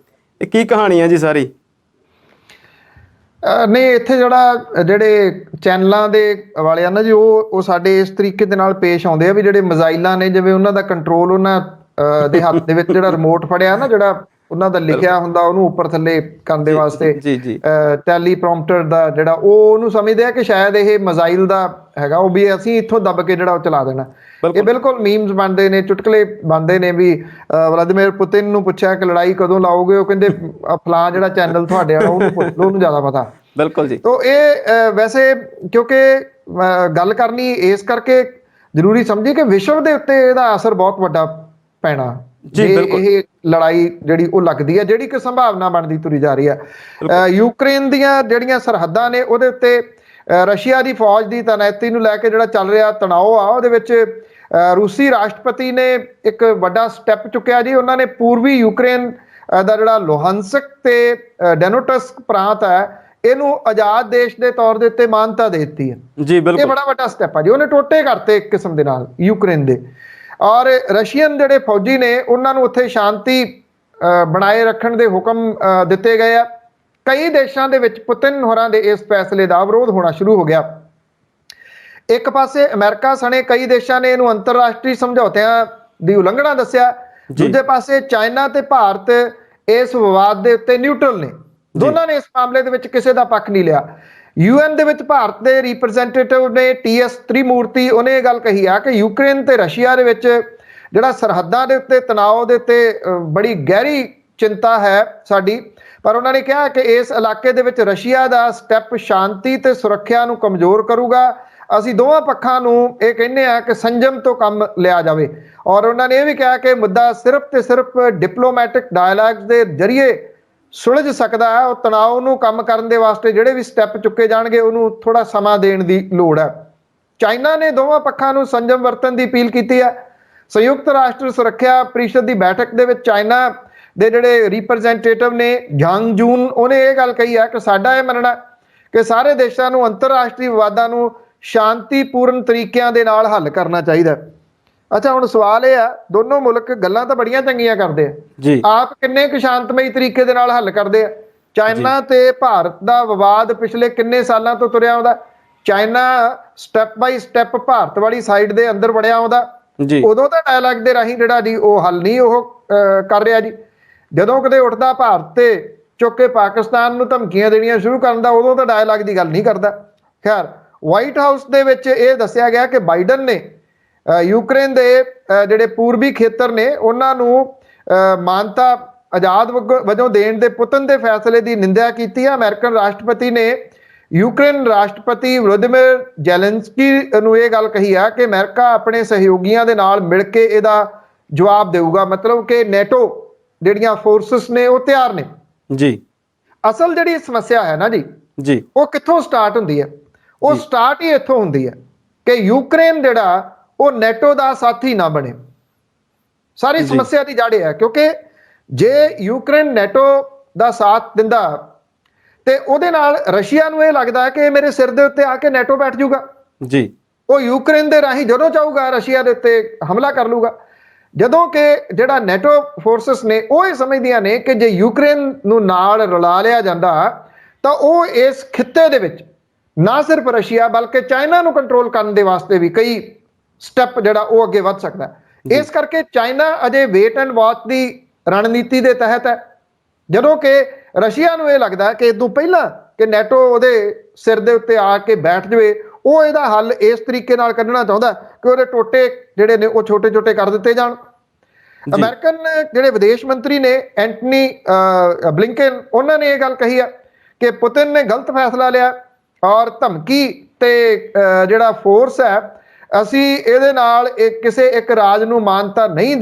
ਇਹ ਕੀ ਕਹਾਣੀ ਹੈ ਜੀ ਸਾਰੀ? ਨਹੀਂ, ਇੱਥੇ ਜਿਹੜੇ ਚੈਨਲਾਂ ਦੇ ਵਾਲੇ ਨਾ ਜੀ, ਉਹ ਸਾਡੇ ਇਸ ਤਰੀਕੇ ਦੇ ਨਾਲ ਪੇਸ਼ ਆਉਂਦੇ ਆ ਵੀ ਜਿਹੜੇ ਮਿਜ਼ਾਈਲਾਂ ਨੇ, ਜਿਵੇਂ ਉਹਨਾਂ ਦਾ ਕੰਟਰੋਲ ਉਹਨਾਂ ਦੇ ਹੱਥ ਦੇ ਵਿੱਚ ਜਿਹੜਾ ਰਿਮੋਟ ਫੜਿਆ ਨਾ, ਜਿਹੜਾ ਉਹਨਾਂ ਦਾ ਲਿਖਿਆ ਹੁੰਦਾ ਉਹਨੂੰ ਉੱਪਰ ਥੱਲੇ ਕਰਨ ਦੇ ਵਾਸਤੇ ਟੈਲੀਪ੍ਰੋਂਪਟਰ ਦਾ ਜਿਹੜਾ, ਉਹ ਉਹਨੂੰ ਸਮਝਦੇ ਆ ਕਿ ਸ਼ਾਇਦ ਇਹ ਮਿਜ਼ਾਈਲ ਦਾ ਹੈਗਾ, ਉਹ ਵੀ ਅਸੀਂ ਇੱਥੋਂ ਦੱਬ ਕੇ ਜਿਹੜਾ ਉਹ ਚਲਾ ਦੇਣਾ। ਇਹ ਬਿਲਕੁਲ ਮੀਮਸ ਬਣਦੇ ਨੇ, ਚੁਟਕਲੇ ਬਣਦੇ ਨੇ ਵੀ ਵਲਾਦੀਮੀਰ ਪੁਤਿਨ ਨੂੰ ਪੁੱਛਿਆ ਕਿ ਲੜਾਈ ਕਦੋਂ ਲਾਓਗੇ, ਉਹ ਕਹਿੰਦੇ ਫਲਾਂ ਜਿਹੜਾ ਚੈਨਲ ਤੁਹਾਡੇ ਵਾਲਾ ਉਹਨੂੰ ਪੁੱਛ ਲਓ, ਉਹਨੂੰ ਜ਼ਿਆਦਾ ਪਤਾ। ਬਿਲਕੁਲ ਜੀ। ਤੋ ਇਹ ਵੈਸੇ ਕਿਉਂਕਿ ਗੱਲ ਕਰਨੀ ਇਸ ਕਰਕੇ ਜ਼ਰੂਰੀ ਸਮਝੀ ਕਿ ਵਿਸ਼ਵ ਦੇ ਉੱਤੇ ਇਹਦਾ ਅਸਰ ਬਹੁਤ ਵੱਡਾ ਪੈਣਾ ਜੇ ਇਹ ਲੜਾਈ ਜਿਹੜੀ ਉਹ ਲੱਗਦੀ ਹੈ, ਜਿਹੜੀ ਕਿ ਸੰਭਾਵਨਾ ਬਣਦੀ ਤੁਰੀ ਜਾ ਰਹੀ ਹੈ। ਯੂਕਰੇਨ ਦੀਆਂ ਜਿਹੜੀਆਂ ਸਰਹੱਦਾਂ ਨੇ ਉਹਦੇ ਉੱਤੇ ਰਸ਼ੀਆ ਦੀ ਫੌਜ ਦੀ ਤੈਨਾਤੀ ਨੂੰ ਲੈ ਕੇ ਜਿਹੜਾ ਚੱਲ ਰਿਹਾ ਤਣਾਅ ਆ, ਉਹਦੇ ਵਿੱਚ ਰੂਸੀ ਰਾਸ਼ਟਰਪਤੀ ਨੇ ਇੱਕ ਵੱਡਾ ਸਟੈਪ ਚੁੱਕਿਆ ਜੀ। ਉਹਨਾਂ ਨੇ ਪੂਰਬੀ ਯੂਕਰੇਨ ਦਾ ਜਿਹੜਾ ਲੋਹਾਂਸਕ ਤੇ ਡੋਨੇਟਸਕ ਪ੍ਰਾਂਤ ਹੈ, ਇਹਨੂੰ ਆਜ਼ਾਦ ਦੇਸ਼ ਦੇ ਤੌਰ ਦੇ ਉੱਤੇ ਮਾਨਤਾ ਦੇ ਦਿੱਤੀ ਹੈ ਜੀ। ਬਿਲਕੁਲ, ਇਹ ਬੜਾ ਵੱਡਾ ਸਟੈਪ ਆ ਜੀ। ਉਹਨੇ ਟੋਟੇ ਕਰਤੇ ਇੱਕ ਕਿਸਮ ਦੇ ਨਾਲ ਯੂਕਰੇਨ ਦੇ, ਔਰ ਰਸ਼ੀਅਨ ਜਿਹੜੇ ਫੌਜੀ ਨੇ ਉਹਨਾਂ ਨੂੰ ਉੱਥੇ ਸ਼ਾਂਤੀ ਬਣਾਏ ਰੱਖਣ ਦੇ ਹੁਕਮ ਦਿੱਤੇ ਗਏ ਆ। ਕਈ ਦੇਸ਼ਾਂ ਦੇ ਵਿੱਚ ਪੁਤਿਨ ਹੋਰਾਂ ਦੇ ਇਸ ਫੈਸਲੇ ਦਾ ਵਿਰੋਧ ਹੋਣਾ ਸ਼ੁਰੂ ਹੋ ਗਿਆ। ਇੱਕ ਪਾਸੇ ਅਮਰੀਕਾ ਸਣੇ ਕਈ ਦੇਸ਼ਾਂ ਨੇ ਇਹਨੂੰ ਅੰਤਰਰਾਸ਼ਟਰੀ ਸਮਝੌਤਿਆਂ ਦੀ ਉਲੰਘਣਾ ਦੱਸਿਆ, ਦੂਜੇ ਪਾਸੇ ਚਾਈਨਾ ਤੇ ਭਾਰਤ ਇਸ ਵਿਵਾਦ ਦੇ ਉੱਤੇ ਨਿਊਟਰਲ ਨੇ। ਦੋਨਾਂ ਨੇ ਇਸ ਮਾਮਲੇ ਦੇ ਵਿੱਚ ਕਿਸੇ ਦਾ ਪੱਖ ਨਹੀਂ ਲਿਆ। UN ਦੇ ਵਿੱਚ ਭਾਰਤ ਦੇ ਰਿਪਰੈਜ਼ੈਂਟੇਟਿਵ ਨੇ TS ਤ੍ਰਿਮੂਰਤੀ, ਉਹਨੇ ਇਹ ਗੱਲ ਕਹੀ ਆ ਕਿ ਯੂਕਰੇਨ ਤੇ ਰਸ਼ੀਆ ਦੇ ਵਿੱਚ ਜਿਹੜਾ ਸਰਹੱਦਾਂ ਦੇ ਉੱਤੇ ਤਣਾਅ ਦੇ ਉੱਤੇ ਬੜੀ ਗਹਿਰੀ ਚਿੰਤਾ ਹੈ ਸਾਡੀ, ਪਰ ਉਹਨਾਂ ਨੇ ਕਿਹਾ ਕਿ ਇਸ ਇਲਾਕੇ ਦੇ ਵਿੱਚ ਰਸ਼ੀਆ ਦਾ ਸਟੈਪ ਸ਼ਾਂਤੀ ਤੇ ਸੁਰੱਖਿਆ ਨੂੰ ਕਮਜ਼ੋਰ ਕਰੂਗਾ। ਅਸੀਂ ਦੋਵਾਂ ਪੱਖਾਂ ਨੂੰ ਇਹ ਕਹਿੰਦੇ ਆ ਕਿ ਸੰਜਮ ਤੋਂ ਕੰਮ ਲਿਆ ਜਾਵੇ, ਔਰ ਉਹਨਾਂ ਨੇ ਇਹ ਵੀ ਕਿਹਾ ਕਿ ਮੁੱਦਾ ਸਿਰਫ ਤੇ ਸਿਰਫ ਡਿਪਲੋਮੈਟਿਕ ਡਾਇਲਾਗਸ ਦੇ ਜ਼ਰੀਏ ਸੁਲਝ ਸਕਦਾ ਹੈ। ਉਹ ਤਣਾਅ ਨੂੰ ਕੰਮ ਕਰਨ ਦੇ ਵਾਸਤੇ ਜਿਹੜੇ ਵੀ ਸਟੈਪ ਚੁੱਕੇ ਜਾਣਗੇ ਉਹਨੂੰ ਥੋੜਾ ਸਮਾਂ ਦੇਣ ਦੀ ਲੋੜ ਹੈ। ਚਾਈਨਾ ਨੇ ਦੋਵਾਂ ਪੱਖਾਂ ਨੂੰ ਸੰਜਮ ਵਰਤਣ ਦੀ ਅਪੀਲ ਕੀਤੀ ਹੈ। ਸੰਯੁਕਤ ਰਾਸ਼ਟਰ ਸੁਰੱਖਿਆ ਪਰਿਸ਼ਦ ਦੀ ਬੈਠਕ ਦੇ ਵਿੱਚ ਚਾਈਨਾ ਦੇ ਜਿਹੜੇ ਰਿਪਰੈਜ਼ੈਂਟੇਟਿਵ ਨੇ ਜਾਂਗ ਜੂਨ, ਉਹਨੇ ਇਹ ਗੱਲ ਕਹੀ ਹੈ ਕਿ ਸਾਡਾ ਇਹ ਮੰਨਣਾ ਕਿ ਸਾਰੇ ਦੇਸ਼ਾਂ ਨੂੰ ਅੰਤਰਰਾਸ਼ਟਰੀ ਵਿਵਾਦਾਂ ਨੂੰ ਸ਼ਾਂਤੀਪੂਰਨ ਤਰੀਕਿਆਂ ਦੇ ਨਾਲ ਹੱਲ ਕਰਨਾ ਚਾਹੀਦਾ। ਅੱਛਾ, ਹੁਣ ਸਵਾਲ ਇਹ ਆ, ਦੋਨੋਂ ਮੁਲਕ ਗੱਲਾਂ ਤਾਂ ਬੜੀਆਂ ਚੰਗੀਆਂ ਕਰਦੇ ਆ ਜੀ, ਆਪ ਕਿੰਨੇ ਕੁ ਸ਼ਾਂਤਮਈ ਤਰੀਕੇ ਦੇ ਨਾਲ ਹੱਲ ਕਰਦੇ ਆ। ਚਾਈਨਾ ਤੇ ਭਾਰਤ ਦਾ ਵਿਵਾਦ ਪਿਛਲੇ ਕਿੰਨੇ ਸਾਲਾਂ ਤੋਂ ਤੁਰਿਆ ਆਉਂਦਾ। China step by step Bharat ਵਾਲੀ ਸਾਈਡ ਦੇ ਅੰਦਰ ਵੜਿਆ ਆਉਂਦਾ, ਉਦੋਂ ਤਾਂ ਡਾਇਲਾਗ ਦੇ ਰਾਹੀਂ ਜਿਹੜਾ ਜੀ ਉਹ ਹੱਲ ਨਹੀਂ ਉਹ ਕਰ ਰਿਹਾ ਜੀ। ਜਦੋਂ ਕਦੇ ਉੱਠਦਾ ਭਾਰਤ ਤੇ ਚੁੱਕ ਕੇ ਪਾਕਿਸਤਾਨ ਨੂੰ ਧਮਕੀਆਂ ਦੇਣੀਆਂ ਸ਼ੁਰੂ ਕਰਨ ਦਾ, ਉਦੋਂ ਤਾਂ ਡਾਇਲਾਗ ਦੀ ਗੱਲ ਨਹੀਂ ਕਰਦਾ। ਖੈਰ, ਵਾਈਟ ਹਾਊਸ ਦੇ ਵਿੱਚ ਇਹ ਦੱਸਿਆ ਗਿਆ ਕਿ ਬਾਈਡਨ ਨੇ ਯੂਕਰੇਨ ਦੇ ਜਿਹੜੇ ਪੂਰਬੀ ਖੇਤਰ ਨੇ ਉਹਨਾਂ ਨੂੰ ਮਾਨਤਾ ਆਜ਼ਾਦ ਵਜੋਂ ਦੇਣ ਦੇ ਪੁਤਿਨ ਦੇ ਫੈਸਲੇ ਦੀ ਨਿੰਦਿਆ ਕੀਤੀ ਹੈ। ਅਮਰੀਕਨ ਰਾਸ਼ਟਰਪਤੀ ਨੇ ਯੂਕਰੇਨ ਰਾਸ਼ਟਰਪਤੀ ਵਲੋਦੀਮੀਰ ਜ਼ੈਲੈਂਸਕੀ ਨੂੰ ਇਹ ਗੱਲ ਕਹੀ ਹੈ ਕਿ ਅਮਰੀਕਾ ਆਪਣੇ ਸਹਿਯੋਗੀਆਂ ਦੇ ਨਾਲ ਮਿਲ ਕੇ ਇਹਦਾ ਜਵਾਬ ਦੇਊਗਾ, ਮਤਲਬ ਕਿ ਨੈਟੋ ਜਿਹੜੀਆਂ ਫੋਰਸਿਸ ਨੇ ਉਹ ਤਿਆਰ ਨੇ ਜੀ। ਅਸਲ ਜਿਹੜੀ ਸਮੱਸਿਆ ਹੈ ਨਾ ਜੀ, ਉਹ ਕਿੱਥੋਂ ਸਟਾਰਟ ਹੁੰਦੀ ਹੈ? ਉਹ ਸਟਾਰਟ ਹੀ ਇੱਥੋਂ ਹੁੰਦੀ ਹੈ ਕਿ ਯੂਕਰੇਨ ਜਿਹੜਾ ਉਹ ਨੈਟੋ ਦਾ ਸਾਥੀ ਨਾ ਬਣੇ। ਸਾਰੀ ਸਮੱਸਿਆ ਦੀ ਜੜ ਹੈ, ਕਿਉਂਕਿ ਜੇ ਯੂਕਰੇਨ ਨੈਟੋ ਦਾ ਸਾਥ ਦਿੰਦਾ ਤੇ ਉਹਦੇ ਨਾਲ ਰਸ਼ੀਆ ਨੂੰ ਇਹ ਲੱਗਦਾ ਹੈ ਕਿ ਮੇਰੇ ਸਿਰ ਦੇ ਉੱਤੇ ਆ ਕੇ ਨੈਟੋ ਬੈਠ ਜਾਊਗਾ ਜੀ। ਉਹ ਯੂਕਰੇਨ ਦੇ ਰਾਹੀਂ ਜਦੋਂ ਚਾਹੂਗਾ ਰਸ਼ੀਆ ਦੇ ਉੱਤੇ ਹਮਲਾ ਕਰ ਲੂਗਾ। ਜਦੋਂ ਕਿ ਜਿਹੜਾ ਨੈਟੋ ਫੋਰਸਸ ਨੇ ਉਹ ਇਹ ਸਮਝਦੀਆਂ ਨੇ ਕਿ ਜੇ ਯੂਕਰੇਨ ਨੂੰ ਨਾਲ ਰਲਾ ਲਿਆ ਜਾਂਦਾ ਤਾਂ ਉਹ ਇਸ ਖਿੱਤੇ ਦੇ ਵਿੱਚ ਨਾ ਸਿਰਫ ਰਸ਼ੀਆ ਬਲਕਿ ਚਾਈਨਾ ਨੂੰ ਕੰਟਰੋਲ ਕਰਨ ਦੇ ਵਾਸਤੇ ਵੀ ਕਈ ਸਟੈਪ ਜਿਹੜਾ ਉਹ ਅੱਗੇ ਵੱਧ ਸਕਦਾ। ਇਸ ਕਰਕੇ ਚਾਈਨਾ ਅਜੇ ਵੇਟ ਐਂਡ ਵਾਚ ਦੀ ਰਣਨੀਤੀ ਦੇ ਤਹਿਤ ਹੈ, ਜਦੋਂ ਕਿ ਰਸ਼ੀਆ ਨੂੰ ਇਹ ਲੱਗਦਾ ਕਿ ਇਦੋਂ ਪਹਿਲਾਂ ਕਿ ਨੈਟੋ ਉਹਦੇ ਸਿਰ ਦੇ ਉੱਤੇ ਆ ਕੇ ਬੈਠ ਜਾਵੇ, ਉਹ ਇਹਦਾ ਹੱਲ ਇਸ ਤਰੀਕੇ ਨਾਲ ਕੱਢਣਾ ਚਾਹੁੰਦਾ ਕਿ ਉਹਦੇ ਟੋਟੇ ਜਿਹੜੇ ਨੇ ਉਹ ਛੋਟੇ ਛੋਟੇ ਕਰ ਦਿੱਤੇ ਜਾਣ। ਅਮਰੀਕਨ ਜਿਹੜੇ ਵਿਦੇਸ਼ ਮੰਤਰੀ ਨੇ ਐਂਟਨੀ ਬਲਿੰਕਨ, ਉਹਨਾਂ ਨੇ ਇਹ ਗੱਲ ਕਹੀ ਆ ਕਿ ਪੁਤਿਨ ਨੇ ਗਲਤ ਫੈਸਲਾ ਲਿਆ ਔਰ ਧਮਕੀ ਤੇ ਜਿਹੜਾ ਫੋਰਸ ਹੈ ਅਸੀਂ ਇਹਦੇ ਨਾਲ ਕਿਸੇ ਇੱਕ ਰਾਜ ਨੂੰ ਮਾਨਤਾ ਨਹੀਂ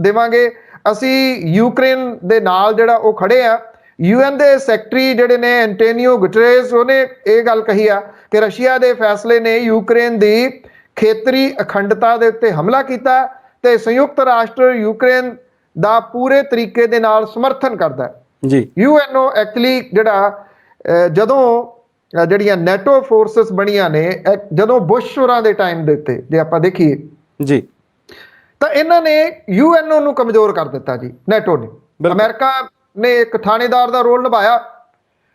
ਦੇਵਾਂਗੇ। ਅਸੀਂ ਯੂਕਰੇਨ ਦੇ ਨਾਲ ਜਿਹੜਾ ਉਹ ਖੜੇ ਆ। UN ਦੇ ਸੈਕਟਰੀ ਜਿਹੜੇ ਨੇ ਐਂਟੋਨੀਓ ਗੁਟਰੇਸ, ਉਹਨੇ ਇਹ ਗੱਲ ਕਹੀ ਆ ਕਿ ਰਸ਼ੀਆ ਦੇ ਫੈਸਲੇ ਨੇ ਯੂਕਰੇਨ ਦੀ ਖੇਤਰੀ ਅਖੰਡਤਾ ਦੇ ਉੱਤੇ ਹਮਲਾ ਕੀਤਾ ਤੇ ਸੰਯੁਕਤ ਰਾਸ਼ਟਰ ਯੂਕਰੇਨ ਦਾ ਪੂਰੇ ਤਰੀਕੇ ਦੇ ਨਾਲ ਸਮਰਥਨ ਕਰਦਾ ਜੀ। UNO ਐਕਚੁਅਲੀ ਜਿਹੜਾ ਜਦੋਂ ਜਿਹੜੀਆਂ ਨੈਟੋ ਫੋਰਸਸ ਬਣੀਆਂ ਨੇ, ਜਦੋਂ ਬੁਸ਼ ਹੋਰਾਂ ਦੇ ਟਾਈਮ ਦੇ ਉੱਤੇ ਜੇ ਆਪਾਂ ਦੇਖੀਏ ਜੀ, ਤਾਂ ਇਹਨਾਂ ਨੇ UNO ਨੂੰ ਕਮਜ਼ੋਰ ਕਰ ਦਿੱਤਾ ਜੀ। ਨੈਟੋ ਨੇ, ਅਮਰੀਕਾ ਨੇ ਇੱਕ ਥਾਣੇਦਾਰ ਦਾ ਰੋਲ ਨਿਭਾਇਆ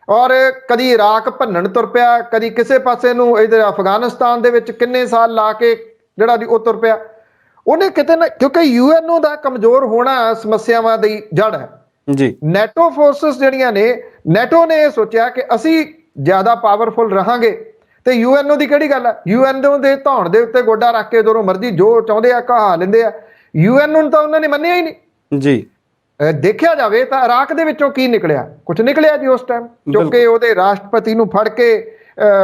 ਔਰ ਕਦੀ ਇਰਾਕ ਭੰਨਣ ਤੁਰ ਪਿਆ, ਕਦੀ ਕਿਸੇ ਪਾਸੇ ਨੂੰ ਇਧਰ ਅਫਗਾਨਿਸਤਾਨ ਦੇ ਵਿੱਚ ਕਿੰਨੇ ਸਾਲ ਲਾ ਕੇ ਜਿਹੜਾ ਦੀ ਉਹ ਤੁਰ ਪਿਆ। ਉਹਨੇ ਕਿਤੇ ਨਾ, ਕਿਉਂਕਿ UNO ਦਾ ਕਮਜ਼ੋਰ ਹੋਣਾ ਸਮੱਸਿਆਵਾਂ ਦੀ ਜੜ ਹੈ ਜੀ। ਨੈਟੋ ਫੋਰਸਸ ਜਿਹੜੀਆਂ ਨੇ, ਨੈਟੋ ਨੇ ਇਹ ਸੋਚਿਆ ਕਿ ਅਸੀਂ ਜ਼ਿਆਦਾ ਪਾਵਰਫੁਲ ਰਹਾਂਗੇ ਤੇ UNO ਦੀ ਕਿਹੜੀ ਗੱਲ ਹੈ। UNO ਦੇ ਧੌਣ ਦੇ ਉੱਤੇ ਗੋਡਾ ਰੱਖ ਕੇ ਜਦੋਂ ਮਰਜ਼ੀ ਜੋ ਚਾਹੁੰਦੇ ਆ ਕਹਾ ਲੈਂਦੇ ਆ। UNO ਨੂੰ ਤਾਂ ਉਹਨਾਂ ਨੇ ਮੰਨਿਆ ਹੀ ਨਹੀਂ ਜੀ। ਦੇਖਿਆ ਜਾਵੇ ਤਾਂ ਇਰਾਕ ਦੇ ਵਿੱਚੋਂ ਕੀ ਨਿਕਲਿਆ? ਕੁਝ ਨਿਕਲਿਆ ਜੀ ਉਸ ਟਾਈਮ, ਕਿਉਂਕਿ ਉਹਦੇ ਰਾਸ਼ਟਰਪਤੀ ਨੂੰ ਫੜ ਕੇ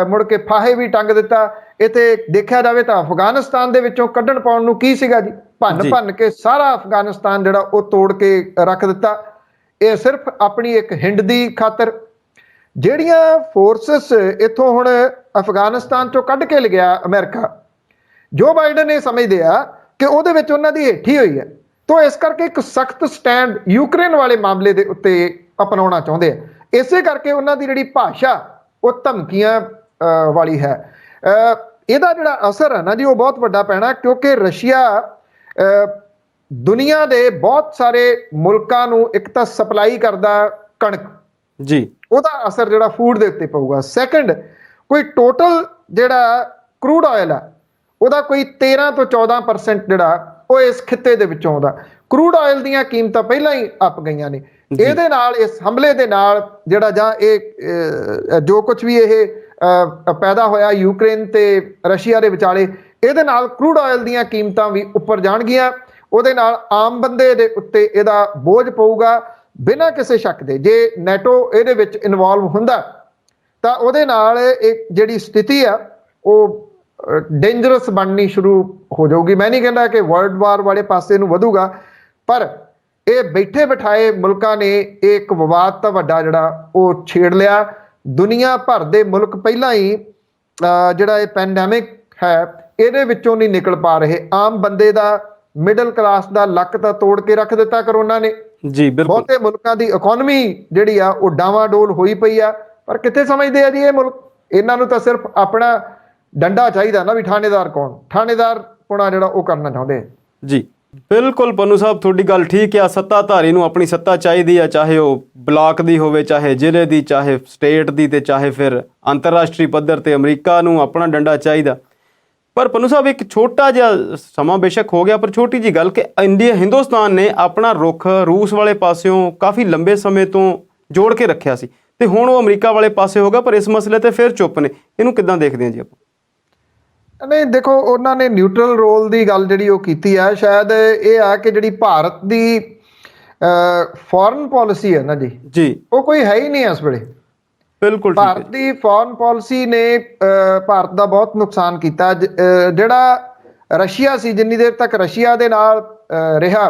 ਮੁੜ ਕੇ ਫਾਹੇ ਵੀ ਟੰਗ ਦਿੱਤਾ। ਇੱਥੇ ਦੇਖਿਆ ਜਾਵੇ ਤਾਂ ਅਫਗਾਨਿਸਤਾਨ ਦੇ ਵਿੱਚੋਂ ਕੱਢਣ ਪਾਉਣ ਨੂੰ ਕੀ ਸੀਗਾ ਜੀ, ਭੰਨ ਕੇ ਸਾਰਾ ਅਫਗਾਨਿਸਤਾਨ ਜਿਹੜਾ ਉਹ ਤੋੜ ਕੇ ਰੱਖ ਦਿੱਤਾ। ਇਹ ਸਿਰਫ ਆਪਣੀ ਇੱਕ ਹਿੰਡ ਦੀ ਖਾਤਰ। ਜਿਹੜੀਆਂ ਫੋਰਸਸ ਇੱਥੋਂ ਹੁਣ ਅਫਗਾਨਿਸਤਾਨ ਚੋਂ ਕੱਢ ਕੇ ਲਿਆ ਅਮਰੀਕਾ, ਜੋ ਬਾਈਡਨ ਇਹ ਸਮਝਦੇ ਆ ਕਿ ਉਹਦੇ ਵਿੱਚ ਉਹਨਾਂ ਦੀ ਹੇਠੀ ਹੋਈ ਹੈ, ਤਾਂ ਇਸ ਕਰਕੇ ਇੱਕ ਸਖਤ ਸਟੈਂਡ ਯੂਕਰੇਨ ਵਾਲੇ ਮਾਮਲੇ ਦੇ ਉੱਤੇ ਅਪਣਾਉਣਾ ਚਾਹੁੰਦੇ ਆ। ਇਸੇ ਕਰਕੇ ਉਹਨਾਂ ਦੀ ਜਿਹੜੀ ਭਾਸ਼ਾ ਉਹ ਧਮਕੀਆਂ ਵਾਲੀ ਹੈ। ਇਹਦਾ ਜਿਹੜਾ ਅਸਰ ਹੈ ਨਾ ਜੀ, ਉਹ ਬਹੁਤ ਵੱਡਾ ਪੈਣਾ, ਕਿਉਂਕਿ ਰਸ਼ੀਆ ਦੁਨੀਆ ਦੇ ਬਹੁਤ ਸਾਰੇ ਮੁਲਕਾਂ ਨੂੰ ਇੱਕ ਤਾਂ ਸਪਲਾਈ ਕਰਦਾ ਕਣਕ ਜੀ, ਉਹਦਾ ਅਸਰ ਜਿਹੜਾ ਫੂਡ ਦੇ ਉੱਤੇ ਪਊਗਾ। ਸੈਕੰਡ, ਕੋਈ ਟੋਟਲ ਜਿਹੜਾ ਕਰੂਡ ਆਇਲ ਆ ਉਹਦਾ ਕੋਈ 13 ਤੋਂ 14% ਜਿਹੜਾ ਉਹ ਇਸ ਖਿੱਤੇ ਦੇ ਵਿੱਚੋਂ ਆਉਂਦਾ। ਕਰੂਡ ਆਇਲ ਦੀਆਂ ਕੀਮਤਾਂ ਪਹਿਲਾਂ ਹੀ ਅੱਪ ਗਈਆਂ ਨੇ। ਇਹਦੇ ਨਾਲ, ਇਸ ਹਮਲੇ ਦੇ ਨਾਲ ਜਿਹੜਾ ਜਾਂ ਇਹ ਜੋ ਕੁਝ ਵੀ ਇਹ ਪੈਦਾ ਹੋਇਆ ਯੂਕਰੇਨ ਤੇ ਰਸ਼ੀਆ ਦੇ ਵਿਚਾਲੇ, ਇਹਦੇ ਨਾਲ ਕਰੂਡ ਆਇਲ ਦੀਆਂ ਕੀਮਤਾਂ ਵੀ ਉੱਪਰ ਜਾਣਗੀਆਂ। ਉਹਦੇ ਨਾਲ ਆਮ ਬੰਦੇ ਦੇ ਉੱਤੇ ਇਹਦਾ ਬੋਝ ਪਊਗਾ ਬਿਨਾਂ ਕਿਸੇ ਸ਼ੱਕ ਦੇ। ਜੇ ਨੈਟੋ ਇਹਦੇ ਵਿੱਚ ਇਨਵੋਲਵ ਹੁੰਦਾ ਤਾਂ ਉਹਦੇ ਨਾਲ ਇੱਕ ਜਿਹੜੀ ਸਥਿਤੀ ਆ ਉਹ ਡੇਂਜਰਸ ਬਣਨੀ ਸ਼ੁਰੂ ਹੋ ਜਾਊਗੀ। ਮੈਂ ਨਹੀਂ ਕਹਿੰਦਾ ਕਿ ਵਰਲਡ ਵਾਰ ਵਾਲੇ ਪਾਸੇ ਨੂੰ ਵਧੂਗਾ, ਪਰ ਇਹ ਬੈਠੇ ਬਿਠਾਏ ਮੁਲਕਾਂ ਨੇ ਇੱਕ ਵਿਵਾਦ ਤਾਂ ਵੱਡਾ ਜਿਹੜਾ ਉਹ ਛੇੜ ਲਿਆ। ਦੁਨੀਆ ਭਰ ਦੇ ਮੁਲਕ ਪਹਿਲਾਂ ਹੀ ਜਿਹੜਾ ਇਹ ਪੈਂਡੈਮਿਕ ਹੈ ਇਹਦੇ ਵਿੱਚੋਂ ਨਹੀਂ ਨਿਕਲ ਪਾ ਰਹੇ। ਆਮ ਬੰਦੇ ਦਾ, ਮਿਡਲ ਕਲਾਸ ਦਾ ਲੱਕ ਤਾਂ ਤੋੜ ਕੇ ਰੱਖ ਦਿੱਤਾ ਕਰੋਨਾ ਨੇ ਜੀ। ਬਹੁਤੇ ਮੁਲਕਾਂ ਦੀ ਇਕਨੋਮੀ ਜਿਹੜੀ ਆ ਉਹ ਡਾਵਾਡੋਲ ਹੋਈ ਪਈ ਆ, ਪਰ ਕਿੱਥੇ ਸਮਝਦੇ ਆ ਜੀ ਇਹ ਮੁਲਕ। ਇਹਨਾਂ ਨੂੰ ਤਾਂ ਸਿਰਫ ਆਪਣਾ ਡੰਡਾ ਚਾਹੀਦਾ ਨਾ, ਵੀ ਥਾਣੇਦਾਰ ਕੌਣ, ਥਾਣੇਦਾਰ ਪੁਣਾ ਜਿਹੜਾ ਉਹ ਕਰਨਾ ਚਾਹੁੰਦੇ ਜੀ। ਬਿਲਕੁਲ ਪੰਨੂ ਸਾਹਿਬ, ਤੁਹਾਡੀ ਗੱਲ ਠੀਕ ਆ। ਸੱਤਾਧਾਰੀ ਨੂੰ ਆਪਣੀ ਸੱਤਾ ਚਾਹੀਦੀ ਆ, ਚਾਹੇ ਉਹ ਬਲਾਕ ਦੀ ਹੋਵੇ, ਚਾਹੇ ਜ਼ਿਲ੍ਹੇ ਦੀ, ਚਾਹੇ ਸਟੇਟ ਦੀ, ਤੇ ਚਾਹੇ ਫਿਰ ਅੰਤਰਰਾਸ਼ਟਰੀ ਪੱਧਰ ਤੇ ਅਮਰੀਕਾ ਨੂੰ ਆਪਣਾ ਡੰਡਾ ਚਾਹੀਦਾ। ਪਰ ਪੰਨੂ ਸਾਹਿਬ, ਇੱਕ ਛੋਟਾ ਜਿਹਾ ਸਮਾਂ ਬੇਸ਼ੱਕ ਹੋ ਗਿਆ, ਪਰ ਛੋਟੀ ਜੀ ਗੱਲ ਕਿ ਹਿੰਦੁਸਤਾਨ ਨੇ ਆਪਣਾ ਰੁਖ ਰੂਸ ਵਾਲੇ ਪਾਸਿਓਂ ਕਾਫੀ ਲੰਬੇ ਸਮੇਂ ਤੋਂ ਜੋੜ ਕੇ ਰੱਖਿਆ ਸੀ ਤੇ ਹੁਣ ਉਹ ਅਮਰੀਕਾ ਵਾਲੇ ਪਾਸੇ ਹੋ ਗਿਆ, ਪਰ ਇਸ ਮਸਲੇ ਤੇ ਫਿਰ ਚੁੱਪ ਨੇ। ਇਹਨੂੰ ਕਿੱਦਾਂ ਦੇਖਦੇ ਹਾਂ ਜੀ ਆਪਾਂ? ਨਹੀਂ ਦੇਖੋ, ਉਹਨਾਂ ਨੇ ਨਿਊਟਰਲ ਰੋਲ ਦੀ ਗੱਲ ਜਿਹੜੀ ਉਹ ਕੀਤੀ ਹੈ। ਸ਼ਾਇਦ ਇਹ ਆ ਕਿ ਜਿਹੜੀ ਭਾਰਤ ਦੀ ਫੋਰਨ ਪਾਲਿਸੀ ਹੈ ਨਾ ਜੀ, ਉਹ ਕੋਈ ਹੈ ਹੀ ਨਹੀਂ ਇਸ ਵੇਲੇ। ਬਿਲਕੁਲ, ਭਾਰਤ ਦੀ ਫੋਰਨ ਪਾਲਿਸੀ ਨੇ ਭਾਰਤ ਦਾ ਬਹੁਤ ਨੁਕਸਾਨ ਕੀਤਾ। ਜਿਹੜਾ ਰਸ਼ੀਆ ਸੀ, ਜਿੰਨੀ ਦੇਰ ਤੱਕ ਰਸ਼ੀਆ ਦੇ ਨਾਲ ਰਿਹਾ,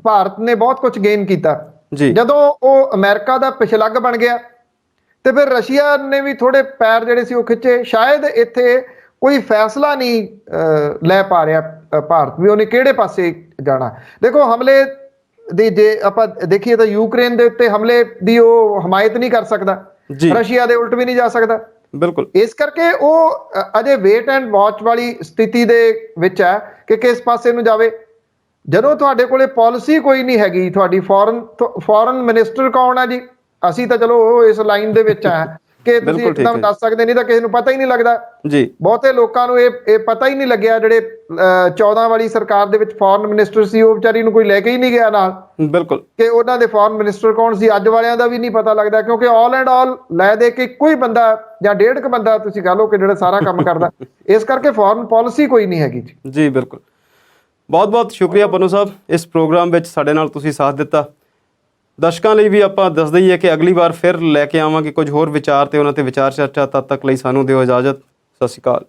ਭਾਰਤ ਨੇ ਬਹੁਤ ਕੁਝ ਗੇਨ ਕੀਤਾ। ਜਦੋਂ ਉਹ ਅਮਰੀਕਾ ਦਾ ਪਿਛਲੱਗ ਬਣ ਗਿਆ ਤੇ ਫਿਰ ਰਸ਼ੀਆ ਨੇ ਵੀ ਥੋੜੇ ਪੈਰ ਜਿਹੜੇ ਸੀ ਉਹ ਖਿੱਚੇ। ਸ਼ਾਇਦ ਇੱਥੇ ਕੋਈ ਫੈਸਲਾ ਨਹੀਂ ਲੈ ਪਾ ਰਿਹਾ ਭਾਰਤ ਵੀ ਉਹਨੇ ਕਿਹੜੇ ਪਾਸੇ ਜਾਣਾ। ਦੇਖੋ, ਹਮਲੇ ਦੀ ਜੇ ਆਪਾਂ ਦੇਖੀਏ ਤਾਂ ਯੂਕਰੇਨ ਦੇ ਉੱਤੇ ਹਮਲੇ ਦੀ ਉਹ ਹਮਾਇਤ ਨਹੀਂ ਕਰ ਸਕਦਾ, ਰਸ਼ੀਆ ਦੇ ਉਲਟ ਵੀ ਨਹੀਂ ਜਾ ਸਕਦਾ। ਬਿਲਕੁਲ, ਇਸ ਕਰਕੇ ਉਹ ਅਜੇ ਵੇਟ ਐਂਡ ਵਾਚ ਵਾਲੀ ਸਥਿਤੀ ਦੇ ਵਿੱਚ ਹੈ ਕਿ ਕਿਸ ਪਾਸੇ ਨੂੰ ਜਾਵੇ। ਜਦੋਂ ਤੁਹਾਡੇ ਕੋਲੇ ਪਾਲਿਸੀ ਕੋਈ ਨਹੀਂ ਹੈਗੀ, ਤੁਹਾਡੀ ਫੋਰਨ ਮਿਨਿਸਟਰ ਕੌਣ ਆ ਜੀ? ਅਸੀਂ ਤਾਂ ਚਲੋ ਇਸ ਲਾਈਨ ਦੇ ਵਿੱਚ ਆ ਕਿ ਤੁਸੀਂ ਇੱਕਦਮ ਦੱਸ ਸਕਦੇ, ਨਹੀਂ ਤਾਂ ਕਿਸੇ ਨੂੰ ਪਤਾ ਹੀ ਨਹੀਂ ਲੱਗਦਾ ਜੀ। ਬਹੁਤੇ ਲੋਕਾਂ ਨੂੰ ਇਹ ਪਤਾ ਹੀ ਨਹੀਂ ਲੱਗਿਆ। ਜਿਹੜੇ 14 ਵਾਲੀ ਸਰਕਾਰ ਦੇ ਵਿੱਚ ਫੋਰਨ ਮਿਨਿਸਟਰ ਸੀ, ਉਹ ਵਿਚਾਰੀ ਨੂੰ ਕੋਈ ਲੈ ਕੇ ਹੀ ਨਹੀਂ ਗਿਆ ਨਾਲ। ਬਿਲਕੁਲ, ਕਿ ਉਹਨਾਂ ਦੇ ਫੋਰਨ ਮਿਨਿਸਟਰ ਕੌਣ ਸੀ, ਅੱਜ ਵਾਲਿਆਂ ਦਾ ਵੀ ਨਹੀਂ ਪਤਾ ਲੱਗਦਾ, ਕਿਉਂਕਿ ਆਲ ਐਂਡ ਆਲ ਲੈ ਦੇ ਕੇ ਕੋਈ ਬੰਦਾ ਜਾਂ ਡੇਢ ਕੁ ਬੰਦਾ ਤੁਸੀਂ ਕਹ ਲਓ ਕਿ ਜਿਹੜਾ ਸਾਰਾ ਕੰਮ ਕਰਦਾ। ਇਸ ਕਰਕੇ ਫੋਰਨ ਪਾਲਿਸੀ ਕੋਈ ਨਹੀਂ ਹੈਗੀ ਜੀ। ਬਿਲਕੁਲ, ਬਹੁਤ ਬਹੁਤ ਸ਼ੁਕਰੀਆ ਪੰਨੂ ਸਾਹਿਬ, ਇਸ ਪ੍ਰੋਗਰਾਮ ਵਿੱਚ ਸਾਡੇ ਨਾਲ ਤੁਸੀਂ ਸਾਥ ਦਿੱਤਾ। ਦਰਸ਼ਕਾਂ ਲਈ ਵੀ ਆਪਾਂ ਦੱਸ ਦਈਏ ਕਿ ਅਗਲੀ ਵਾਰ ਫਿਰ ਲੈ ਕੇ ਆਵਾਂਗੇ ਕੁਝ ਹੋਰ ਵਿਚਾਰ ਤੇ ਉਹਨਾਂ ਤੇ ਵਿਚਾਰ ਚਰਚਾ। ਤਦ ਤੱਕ ਲਈ ਸਾਨੂੰ ਦਿਓ ਇਜਾਜ਼ਤ। ਸਤਿ ਸ਼੍ਰੀ ਅਕਾਲ।